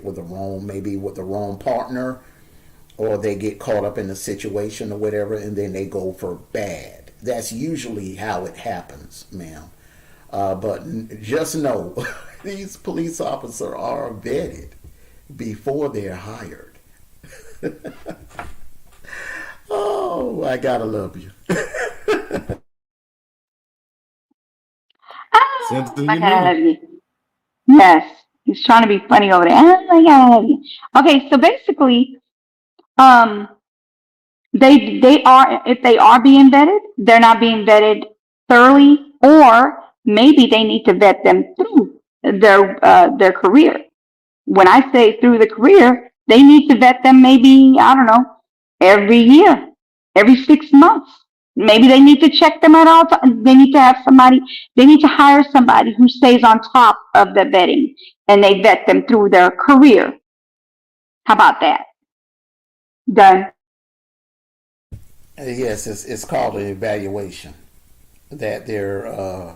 with the wrong, maybe with the wrong partner, or they get caught up in a situation or whatever, and then they go for bad. That's usually how it happens, ma'am. But just know these police officers are vetted before they're hired. Oh, I gotta love you. Oh Senator, my you God, I knew? love you. Yes. He's trying to be funny over there. Oh my God, I love you. Okay, so basically, um, they are, if they are being vetted, they're not being vetted thoroughly, or maybe they need to vet them through their career. When I say through the career, they need to vet them maybe, I don't know, every year, every 6 months. Maybe they need to check them at all times. They need to have somebody, they need to hire somebody who stays on top of the vetting and they vet them through their career. How about that? Done. Yes, it's called an evaluation. That their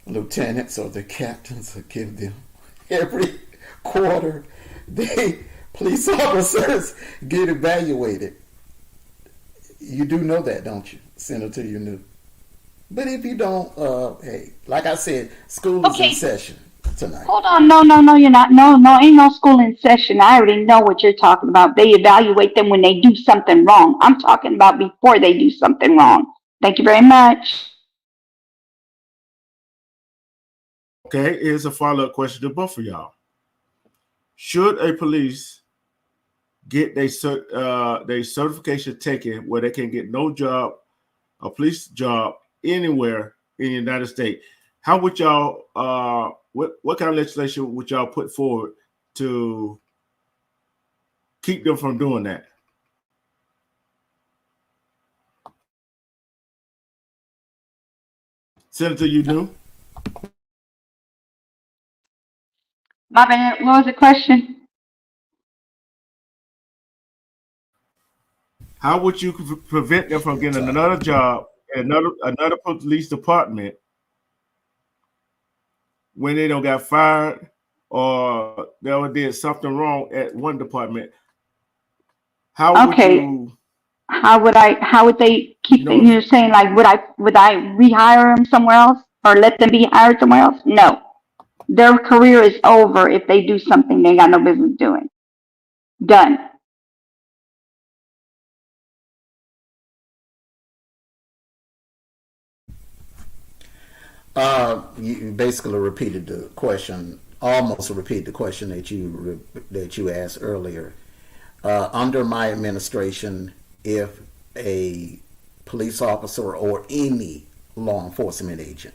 lieutenants or the captains will give them every quarter. They police officers get evaluated. You do know that, don't you, Senator? You knew. But if you don't, hey, like I said, school is in Okay, session tonight. hold on. No, no, no, you're not. No, no, ain't no school in session. I already know what you're talking about. They evaluate them when they do something wrong. I'm talking about before they do something wrong. Thank you very much. Okay, here's a follow-up question to both of y'all. Should a police get their certification taken where they can get no job, a police job anywhere in the United States? How would y'all what kind of legislation would y'all put forward to keep them from doing that? Senator, you knew. My bad. What was the question? How would you prevent them from Still getting talking. another job at another police department when they don't got fired or they ever did something wrong at one department? How would Okay. you, How would they you keep the, know, you're saying like, would I rehire them somewhere else or let them be hired somewhere else? No. Their career is over if they do something they got no business doing. Done. You basically repeated the question, almost repeat the question that you asked earlier. Under my administration, if a police officer or any law enforcement agent,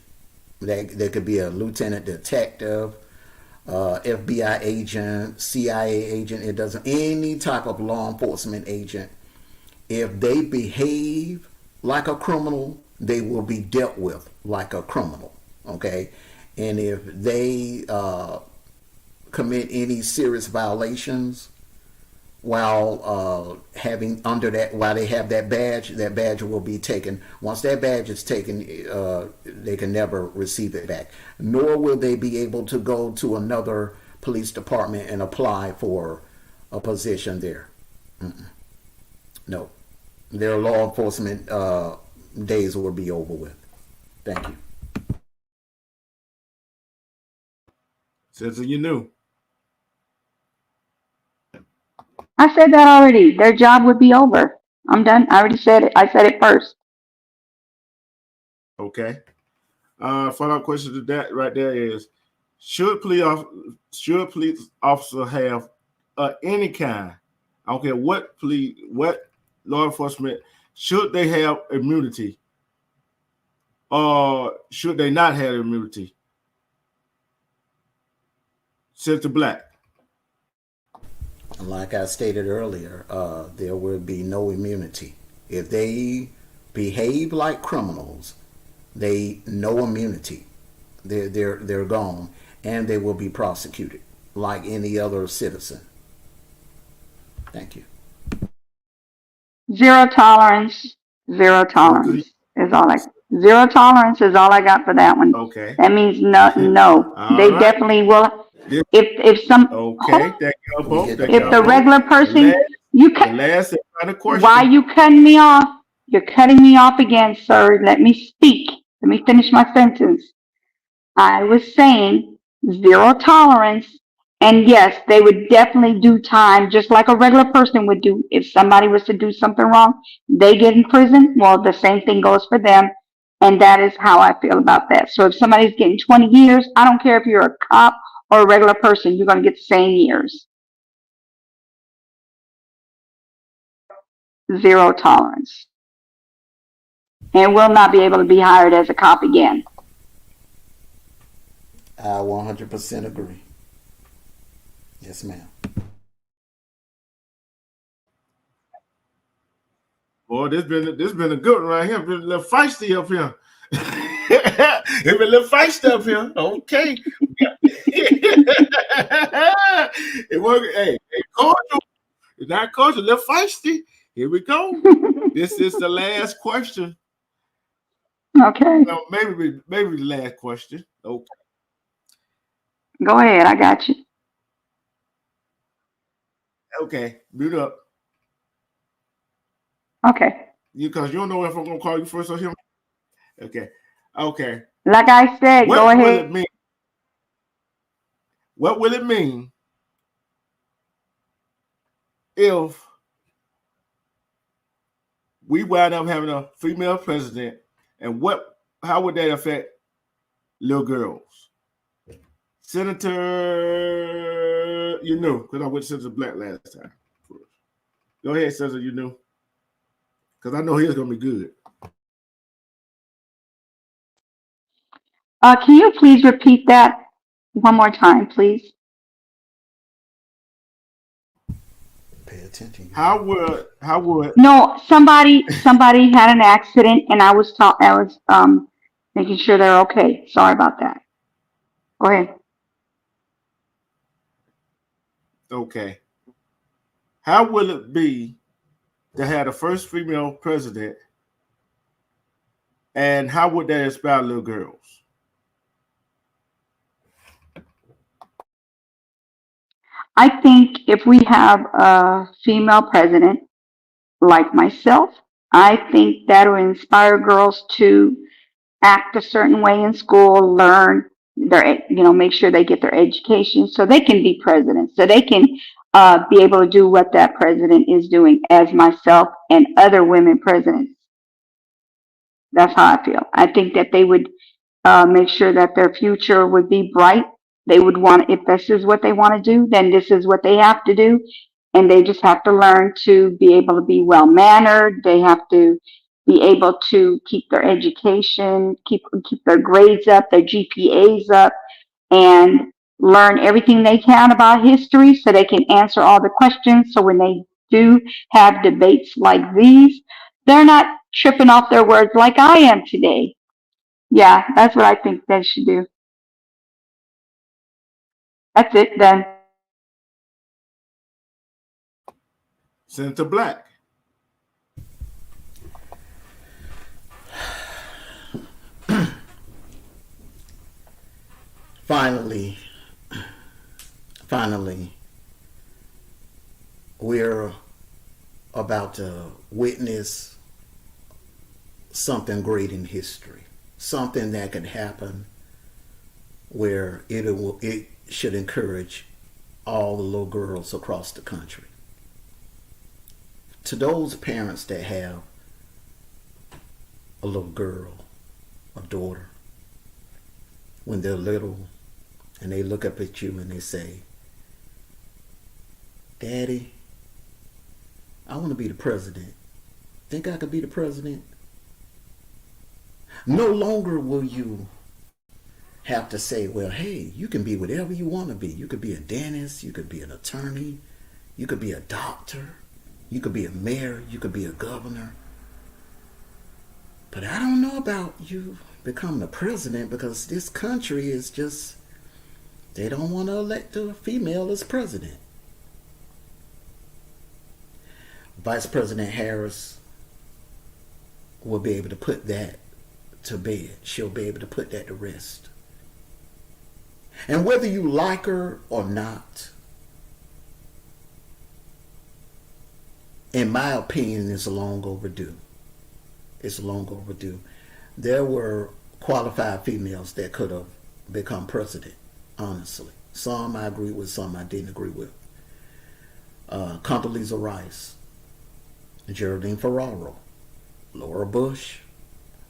that could be a lieutenant detective, FBI agent, CIA agent, it doesn't, any type of law enforcement agent, if they behave like a criminal, they will be dealt with like a criminal. Okay, and if they commit any serious violations while having under that, while they have that badge will be taken. Once that badge is taken, they can never receive it back. Nor will they be able to go to another police department and apply for a position there. No, their law enforcement days will be over with. Thank you. Senator, you knew. I said that already. Their job would be over. I'm done. I already said it. I said it first. Okay. Follow up question to that right there is: should police officer have any kind? I don't care what law enforcement, should they have immunity or should they not have immunity? Senator Black. Like I stated earlier, there will be no immunity. If they behave like criminals, they no immunity. They're gone, and they will be prosecuted like any other citizen. Thank you. Zero tolerance. Zero Senator, tolerance is all I. Zero tolerance is all I got for that one. okay. That means no. No. All They right. definitely will. This, If some. okay. Thank y'all We both. get the Thank If y'all the point. both. regular The last, person, you the can. last and final Why question. you cutting me off? You're cutting me off again, sir. Let me speak. Let me finish my sentence. I was saying zero tolerance. And yes, they would definitely do time just like a regular person would do. If somebody was to do something wrong, they get in prison. Well, the same thing goes for them. And that is how I feel about that. So if somebody's getting 20 years, I don't care if you're a cop or a regular person, you're going to get the same years. Zero tolerance. And will not be able to be hired as a cop again. I 100% agree. Yes, ma'am. Boy, this been a good one right here. Been a little feisty up here. It's been a little feisty up here. Okay. It was, hey, cordial. It's not cordial, a little feisty. Here we go. This is the last question. Okay. Well, maybe the last question. Okay. Go ahead. I got you. Okay. Mute up. Okay. Because you don't know if I'm gonna call you first or him. Okay. Okay. Like I said, go What will ahead. it mean? What will it mean if we wind up having a female president, and how would that affect little girls? Senator, you knew, because I went to Senator Black last time. Go ahead, Senator, you knew. Because I know he's going to be good. Can you please repeat that one more time, please? Pay attention. How would No, somebody had an accident, and I was making sure they're okay. Sorry about that. Go ahead. Okay. How will it be to have the first female president, and how would that inspire little girls? I think if we have a female president like myself, I think that will inspire girls to act a certain way in school, learn their, make sure they get their education so they can be president, so they can be able to do what that president is doing as myself and other women presidents. That's how I feel. I think that they would make sure that their future would be bright. They would want, if this is what they want to do, then this is what they have to do. And they just have to learn to be able to be well mannered. They have to be able to keep their education, keep their grades up, their GPAs up, and learn everything they can about history so they can answer all the questions. So when they do have debates like these, they're not tripping off their words like I am today. Yeah, that's what I think they should do. That's it then. Senator Black. Finally, finally, we're about to witness something great in history, something that could happen where it should encourage all the little girls across the country. To those parents that have a little girl, a daughter, when they're little, and they look up at you and they say, Daddy, I want to be the president. Think I could be the president? No longer will you have to say, well, hey, you can be whatever you want to be. You could be a dentist, you could be an attorney, you could be a doctor, you could be a mayor, you could be a governor. But I don't know about you becoming the president, because this country is just, they don't want to elect a female as president. Vice President Harris will be able to put that to bed. She'll be able to put that to rest. And whether you like her or not, in my opinion, it's long overdue. It's long overdue. There were qualified females that could have become president, honestly. Some I agree with, some I didn't agree with. Condoleezza Rice, Geraldine Ferraro, Laura Bush,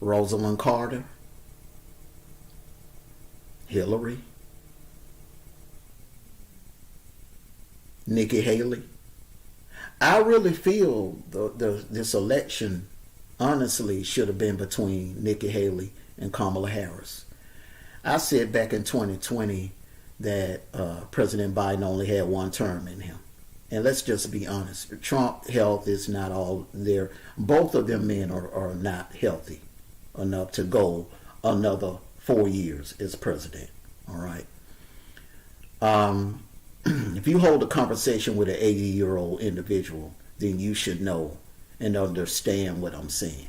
Rosalind Carter, Hillary, Nikki Haley. I really feel this election honestly should have been between Nikki Haley and Kamala Harris. I said back in 2020 that President Biden only had one term in him. And let's just be honest. Trump health is not all there. Both of them men are not healthy enough to go another 4 years as president. All right. If you hold a conversation with an 80-year-old individual, then you should know and understand what I'm saying.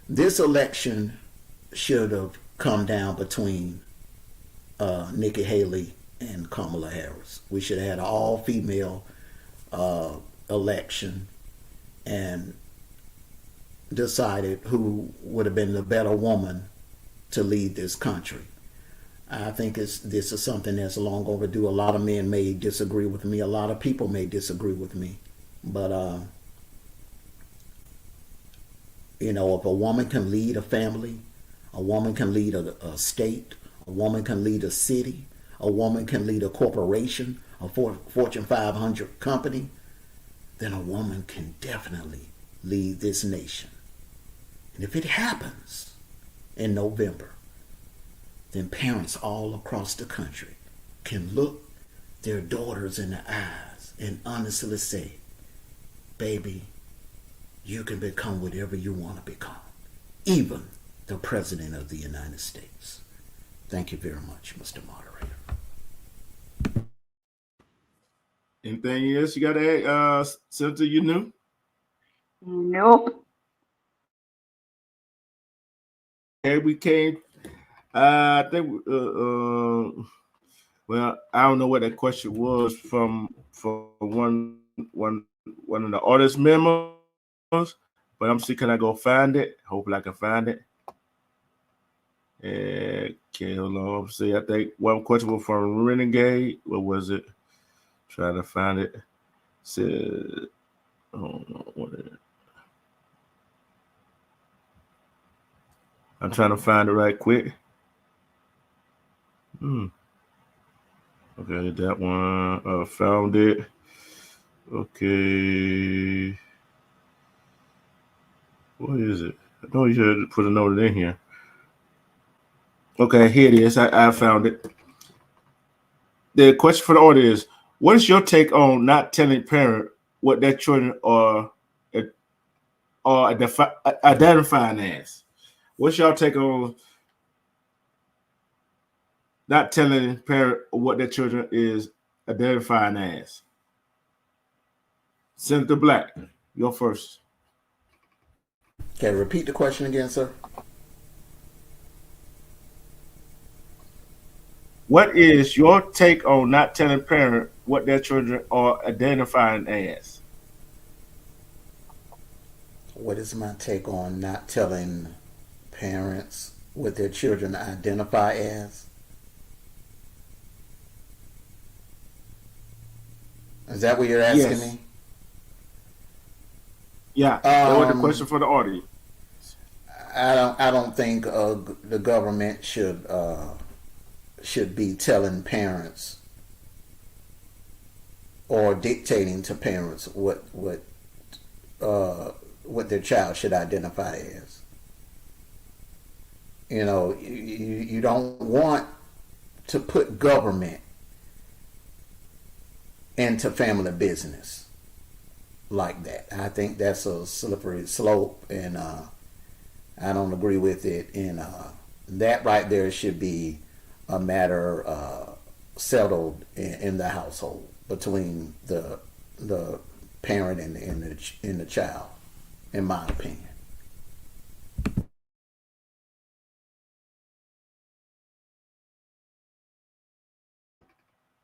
This election should have come down between Nikki Haley and Kamala Harris. We should have had an all-female election and decided who would have been the better woman to lead this country. I think this is something that's long overdue. A lot of men may disagree with me. A lot of people may disagree with me. But, if a woman can lead a family, a woman can lead a state, a woman can lead a city, a woman can lead a corporation, a Fortune 500 company, then a woman can definitely lead this nation. And if it happens in November, then parents all across the country can look their daughters in the eyes and honestly say, baby, you can become whatever you want to become. Even the President of the United States. Thank you very much, Mr. Moderator. Anything else you got to add, Senator? You knew? Nope. Okay, we came. I think. Well, I don't know what that question was from one of the artist memos, but I'm see. Can I go find it? Hopefully, I can find it. Okay, hold on. See, I think one question was from Renegade. What was it? Trying to find it. Said, oh, what is it? I'm trying to find it right quick. Hmm. Okay, that one. Found it. Okay. What is it? I know you should put a note in here. Okay, here it is. I found it. The question for the audience is: what is your take on not telling parents what their children are identifying as? What's your take on not telling parents what their children is identifying as? Senator Black, you're first. Okay, repeat the question again, sir. What is your take on not telling parents what their children are identifying as? What is my take on not telling parents what their children identify as? Is that what you're asking Yes. me? Yeah, that was the question Um, for the audience. I don't think the government should be telling parents or dictating to parents what their child should identify as. You don't want to put government into family business like that. I think that's a slippery slope, and I don't agree with it. And that right there should be a matter settled in the household between the parent and the child, in my opinion.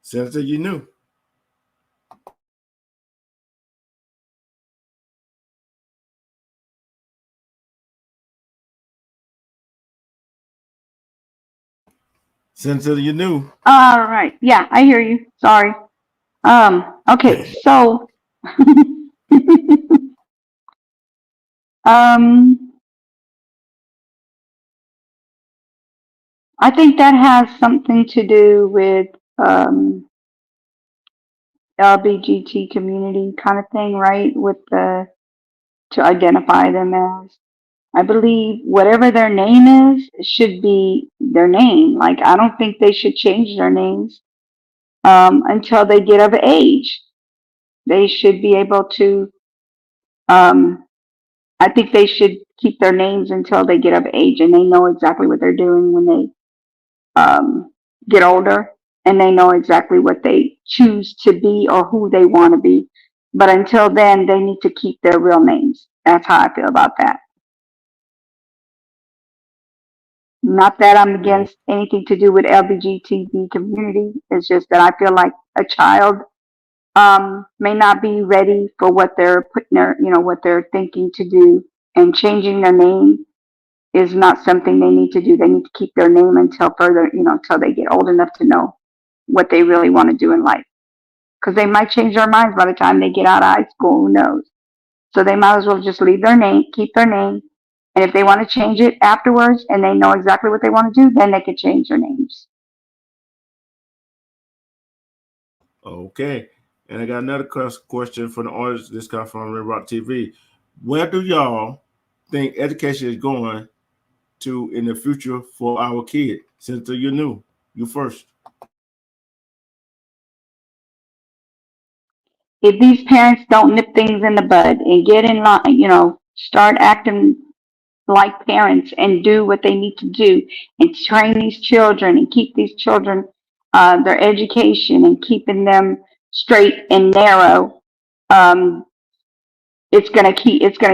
Senator, you knew. Senator, you knew. All right. Yeah, I hear you. Sorry. Okay, so um I think that has something to do with um LBGT community kind of thing, right? With the to identify them as. I believe whatever their name is should be their name. Like I don't think they should change their names until they get of age. They should be able to. Um, I think they should keep their names until they get of age and they know exactly what they're doing when they get older and they know exactly what they choose to be or who they want to be. But until then, they need to keep their real names. That's how I feel about that. Not that I'm Oh, against anything to do with LGBTQ community. It's just that I feel like a child may not be ready for what they're putting their, what they're thinking to do, and changing their name is not something they need to do. They need to keep their name until further, until they get old enough to know what they really want to do in life. Because they might change their minds by the time they get out of high school. Who knows? So they might as well just leave their name, keep their name, and if they want to change it afterwards and they know exactly what they want to do, then they can change their names. okay. And I got another question for the audience. This comes from Red Rock TV. Where do y'all think education is going to in the future for our kids? Senator, you knew. You first. If these parents don't nip things in the bud and get in line, start acting like parents and do what they need to do and train these children and keep these children their education and keeping them straight and narrow, um, it's gonna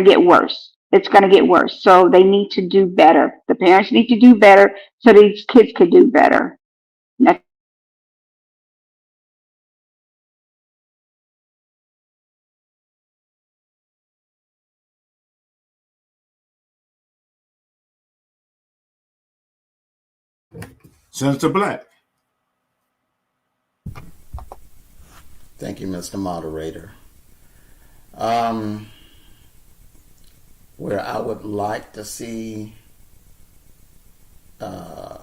get worse. It's gonna get worse. So they need to do better. The parents need to do better so these kids could do better. Next. Senator Black. Thank you, Mr. Moderator. Um, where I would like to see, uh,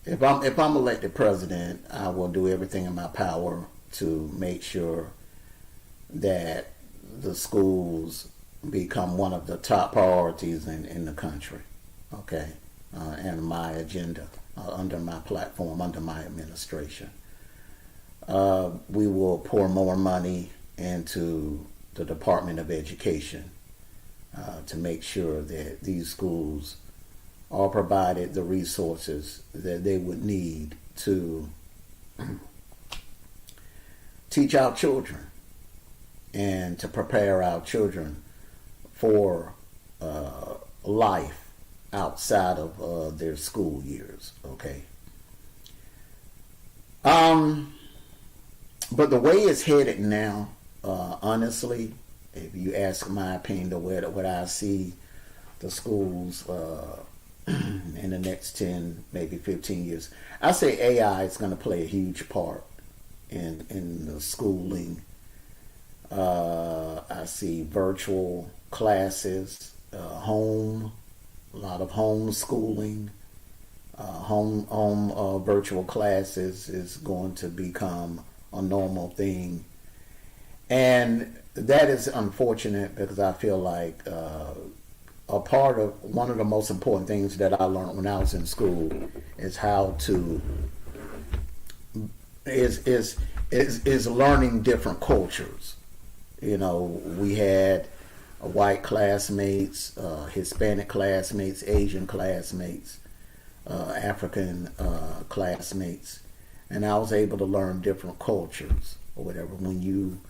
if I'm elected president, I will do everything in my power to make sure that the schools become one of the top priorities in the country. Okay, and my agenda under my platform, under my administration. We will pour more money into the Department of Education to make sure that these schools are provided the resources that they would need to teach our children and to prepare our children for life outside of their school years. Okay. But the way it's headed now, honestly, if you ask my opinion, the way what I see the schools in the next 10, maybe 15 years, I say AI is going to play a huge part in the schooling. I see virtual classes, a lot of homeschooling, home virtual classes is going to become a normal thing, and that is unfortunate because I feel like a part of one of the most important things that I learned when I was in school is how to is learning different cultures. You know, we had white classmates, Hispanic classmates, Asian classmates, African classmates, and I was able to learn different cultures or whatever. When you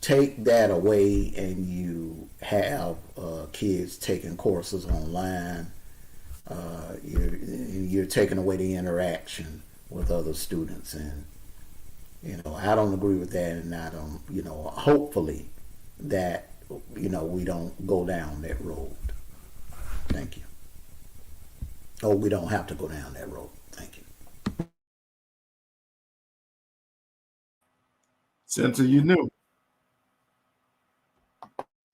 take that away and you have kids taking courses online, you're taking away the interaction with other students, and I don't agree with that, and I don't, hopefully that we don't go down that road. Thank you. Oh, we don't have to go down that road. Thank you. Senator, you knew.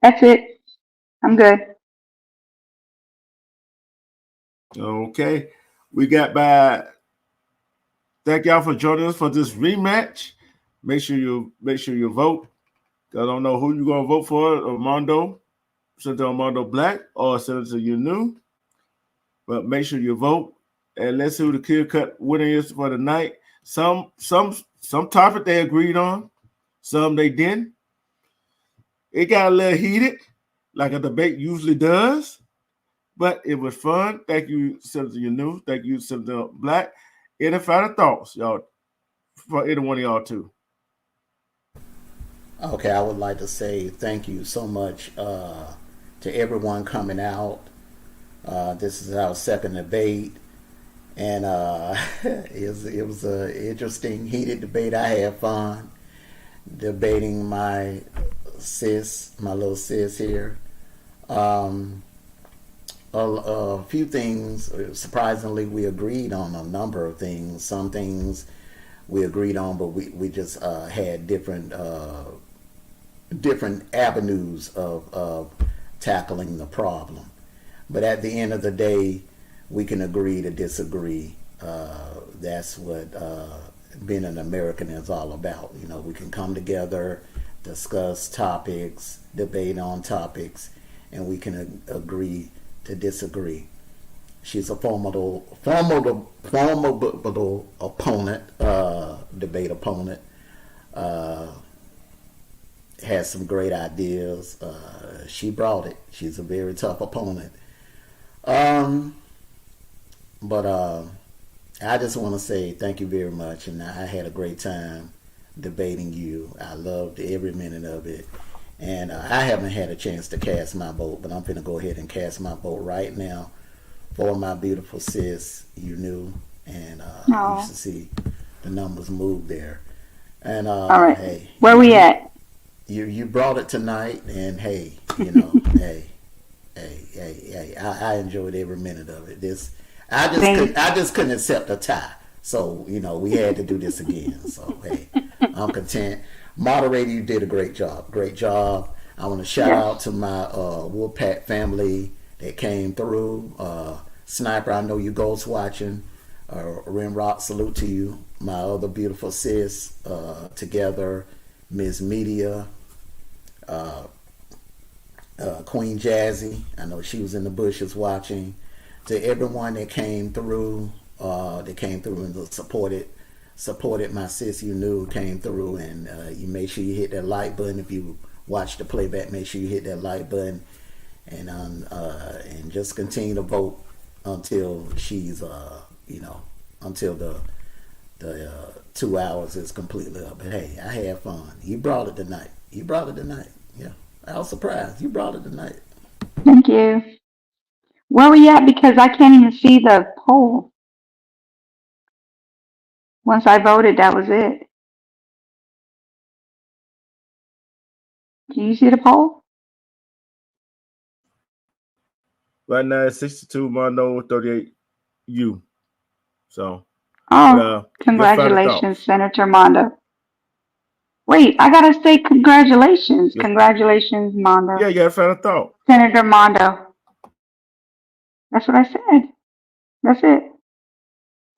That's it. I'm good. Okay. We got by. Thank y'all for joining us for this rematch. Make sure you vote. I don't know who you're gonna vote for, Mondo, Senator Mondo Black, or Senator You Knew. But make sure you vote, and let's see who the clear cut winner is for the night. Some topic they agreed on, some they didn't. It got a little heated, like a debate usually does, but it was fun. Thank you, Senator You Knew. Thank you, Senator Black. Any final thoughts, y'all, for any one of y'all too? Okay, I would like to say thank you so much to everyone coming out. This is our second debate, and it was an interesting, heated debate. I had fun debating my little sis here. Um, a few things, surprisingly, we agreed on a number of things. Some things we agreed on, but we just had different avenues of tackling the problem. But at the end of the day, we can agree to disagree. That's what being an American is all about. We can come together, discuss topics, debate on topics, and we can agree to disagree. She's a formidable opponent, debate opponent. Has some great ideas. She brought it. She's a very tough opponent. Um, but I just want to say thank you very much, and I had a great time debating you. I loved every minute of it, and I haven't had a chance to cast my vote, but I'm gonna go ahead and cast my vote right now for my beautiful sis. You knew, and you Oh, should see the numbers move there. And all right. hey, Where we at? you brought it tonight, and hey, you know, hey, I enjoyed every minute of it. Thanks. I just couldn't accept a tie. So, you know, we had to do this again. So, hey, I'm content. Moderator, you did a great job. Great job. I want to shout Yes. out to my Wolfpack family that came through. Sniper, I know you ghost watching. Rimrock, salute to you. My other beautiful sis, together, Miss Media, uh, Queen Jazzy. I know she was in the bushes watching. To everyone that came through and supported my sis. You knew came through, and you make sure you hit that like button. If you watch the playback, make sure you hit that like button, and just continue to vote until she's until the 2 hours is completely up. But hey, I had fun. You brought it tonight. Yeah, I was surprised. You brought it tonight. Thank you. Where we at? Because I can't even see the poll. Once I voted, that was it. Can you see the poll? Right now it's 62 Mondo, 38 you. So, but Oh, your final congratulations, thoughts. Senator Mondo. Wait, I gotta say congratulations. Your, Congratulations, Mondo. yeah, your final thought. Senator Mondo. That's what I said. That's it.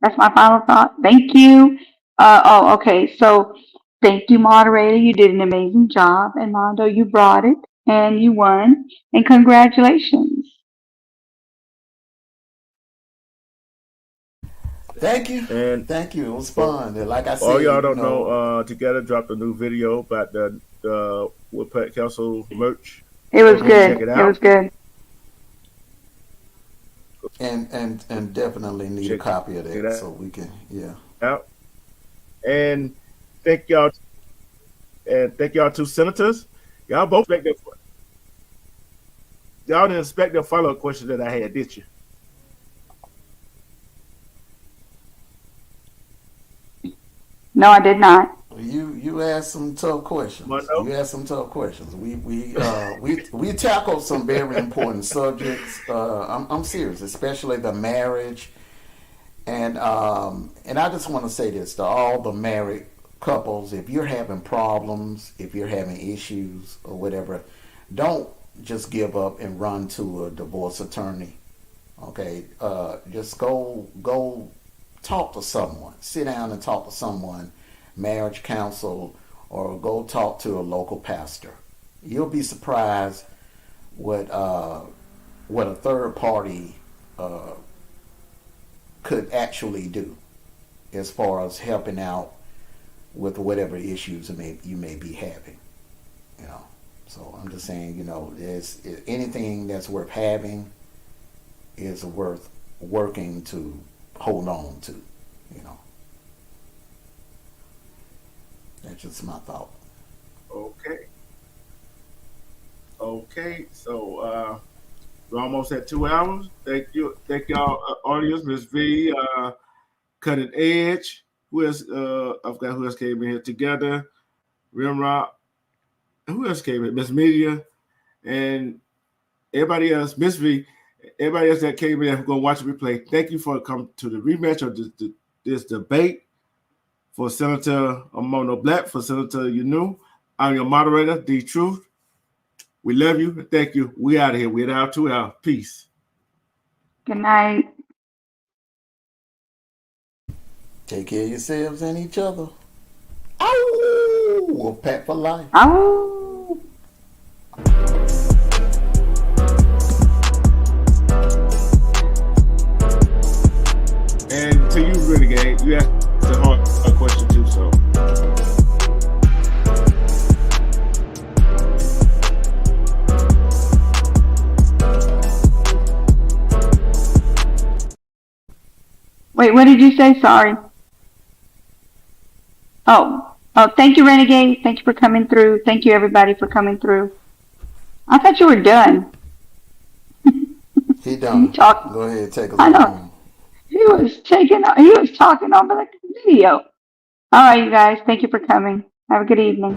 That's my final thought. Thank you. Okay. So, thank you, moderator. You did an amazing job. And Mondo, you brought it and you won. And congratulations. Thank you. And Thank you. It was for fun. And like I all said, y'all you don't know, know, Together dropped a new video about the Woodpet Council merch. It Go was ahead and check good. it It was out. good. and definitely need a Check copy of it that so we can, yeah. out. And thank y'all and thank y'all two senators. Y'all both y'all didn't expect the follow up question that I had, did you? No, I did not. You asked some tough questions. Mondo? You asked some tough questions. We tackled some very important subjects. I'm serious, especially the marriage, and I just want to say this to all the married couples: if you're having problems, if you're having issues or whatever, don't just give up and run to a divorce attorney. Okay, just go talk to someone. Sit down and talk to someone, marriage counsel, or go talk to a local pastor. You'll be surprised what a third party uh, could actually do as far as helping out with whatever issues you may be having. You know, so I'm just saying, you know, there's anything that's worth having is worth working to hold on to. You know, that's just my thought. Okay. Okay. So we're almost at 2 hours. Thank you. Thank y'all audience, Miss V, Cutting Edge. Who else I forgot who else came in here together. Rimrock. Who else came in? Miss Media and everybody else, Miss V, everybody else that came in who's gonna watch the replay. Thank you for coming to the rematch of this debate for Senator Mono Black, for Senator Yunu. I'm your moderator, D Truth. We love you. Thank you. We out of here. We're out 2 hours. Peace. Good night. Take care of yourselves and each other. Ow! Wolf pack for life. Oh. And to you, Renegade, you asked a hard question too, so. Wait, what did you say? Sorry. Oh, thank you, Renegade. Thank you for coming through. Thank you, everybody, for coming through. I thought you were done. He You done. talk. Go ahead, take us I on know. home. He was talking over the video. All right, you guys. Thank you for coming. Have a good evening.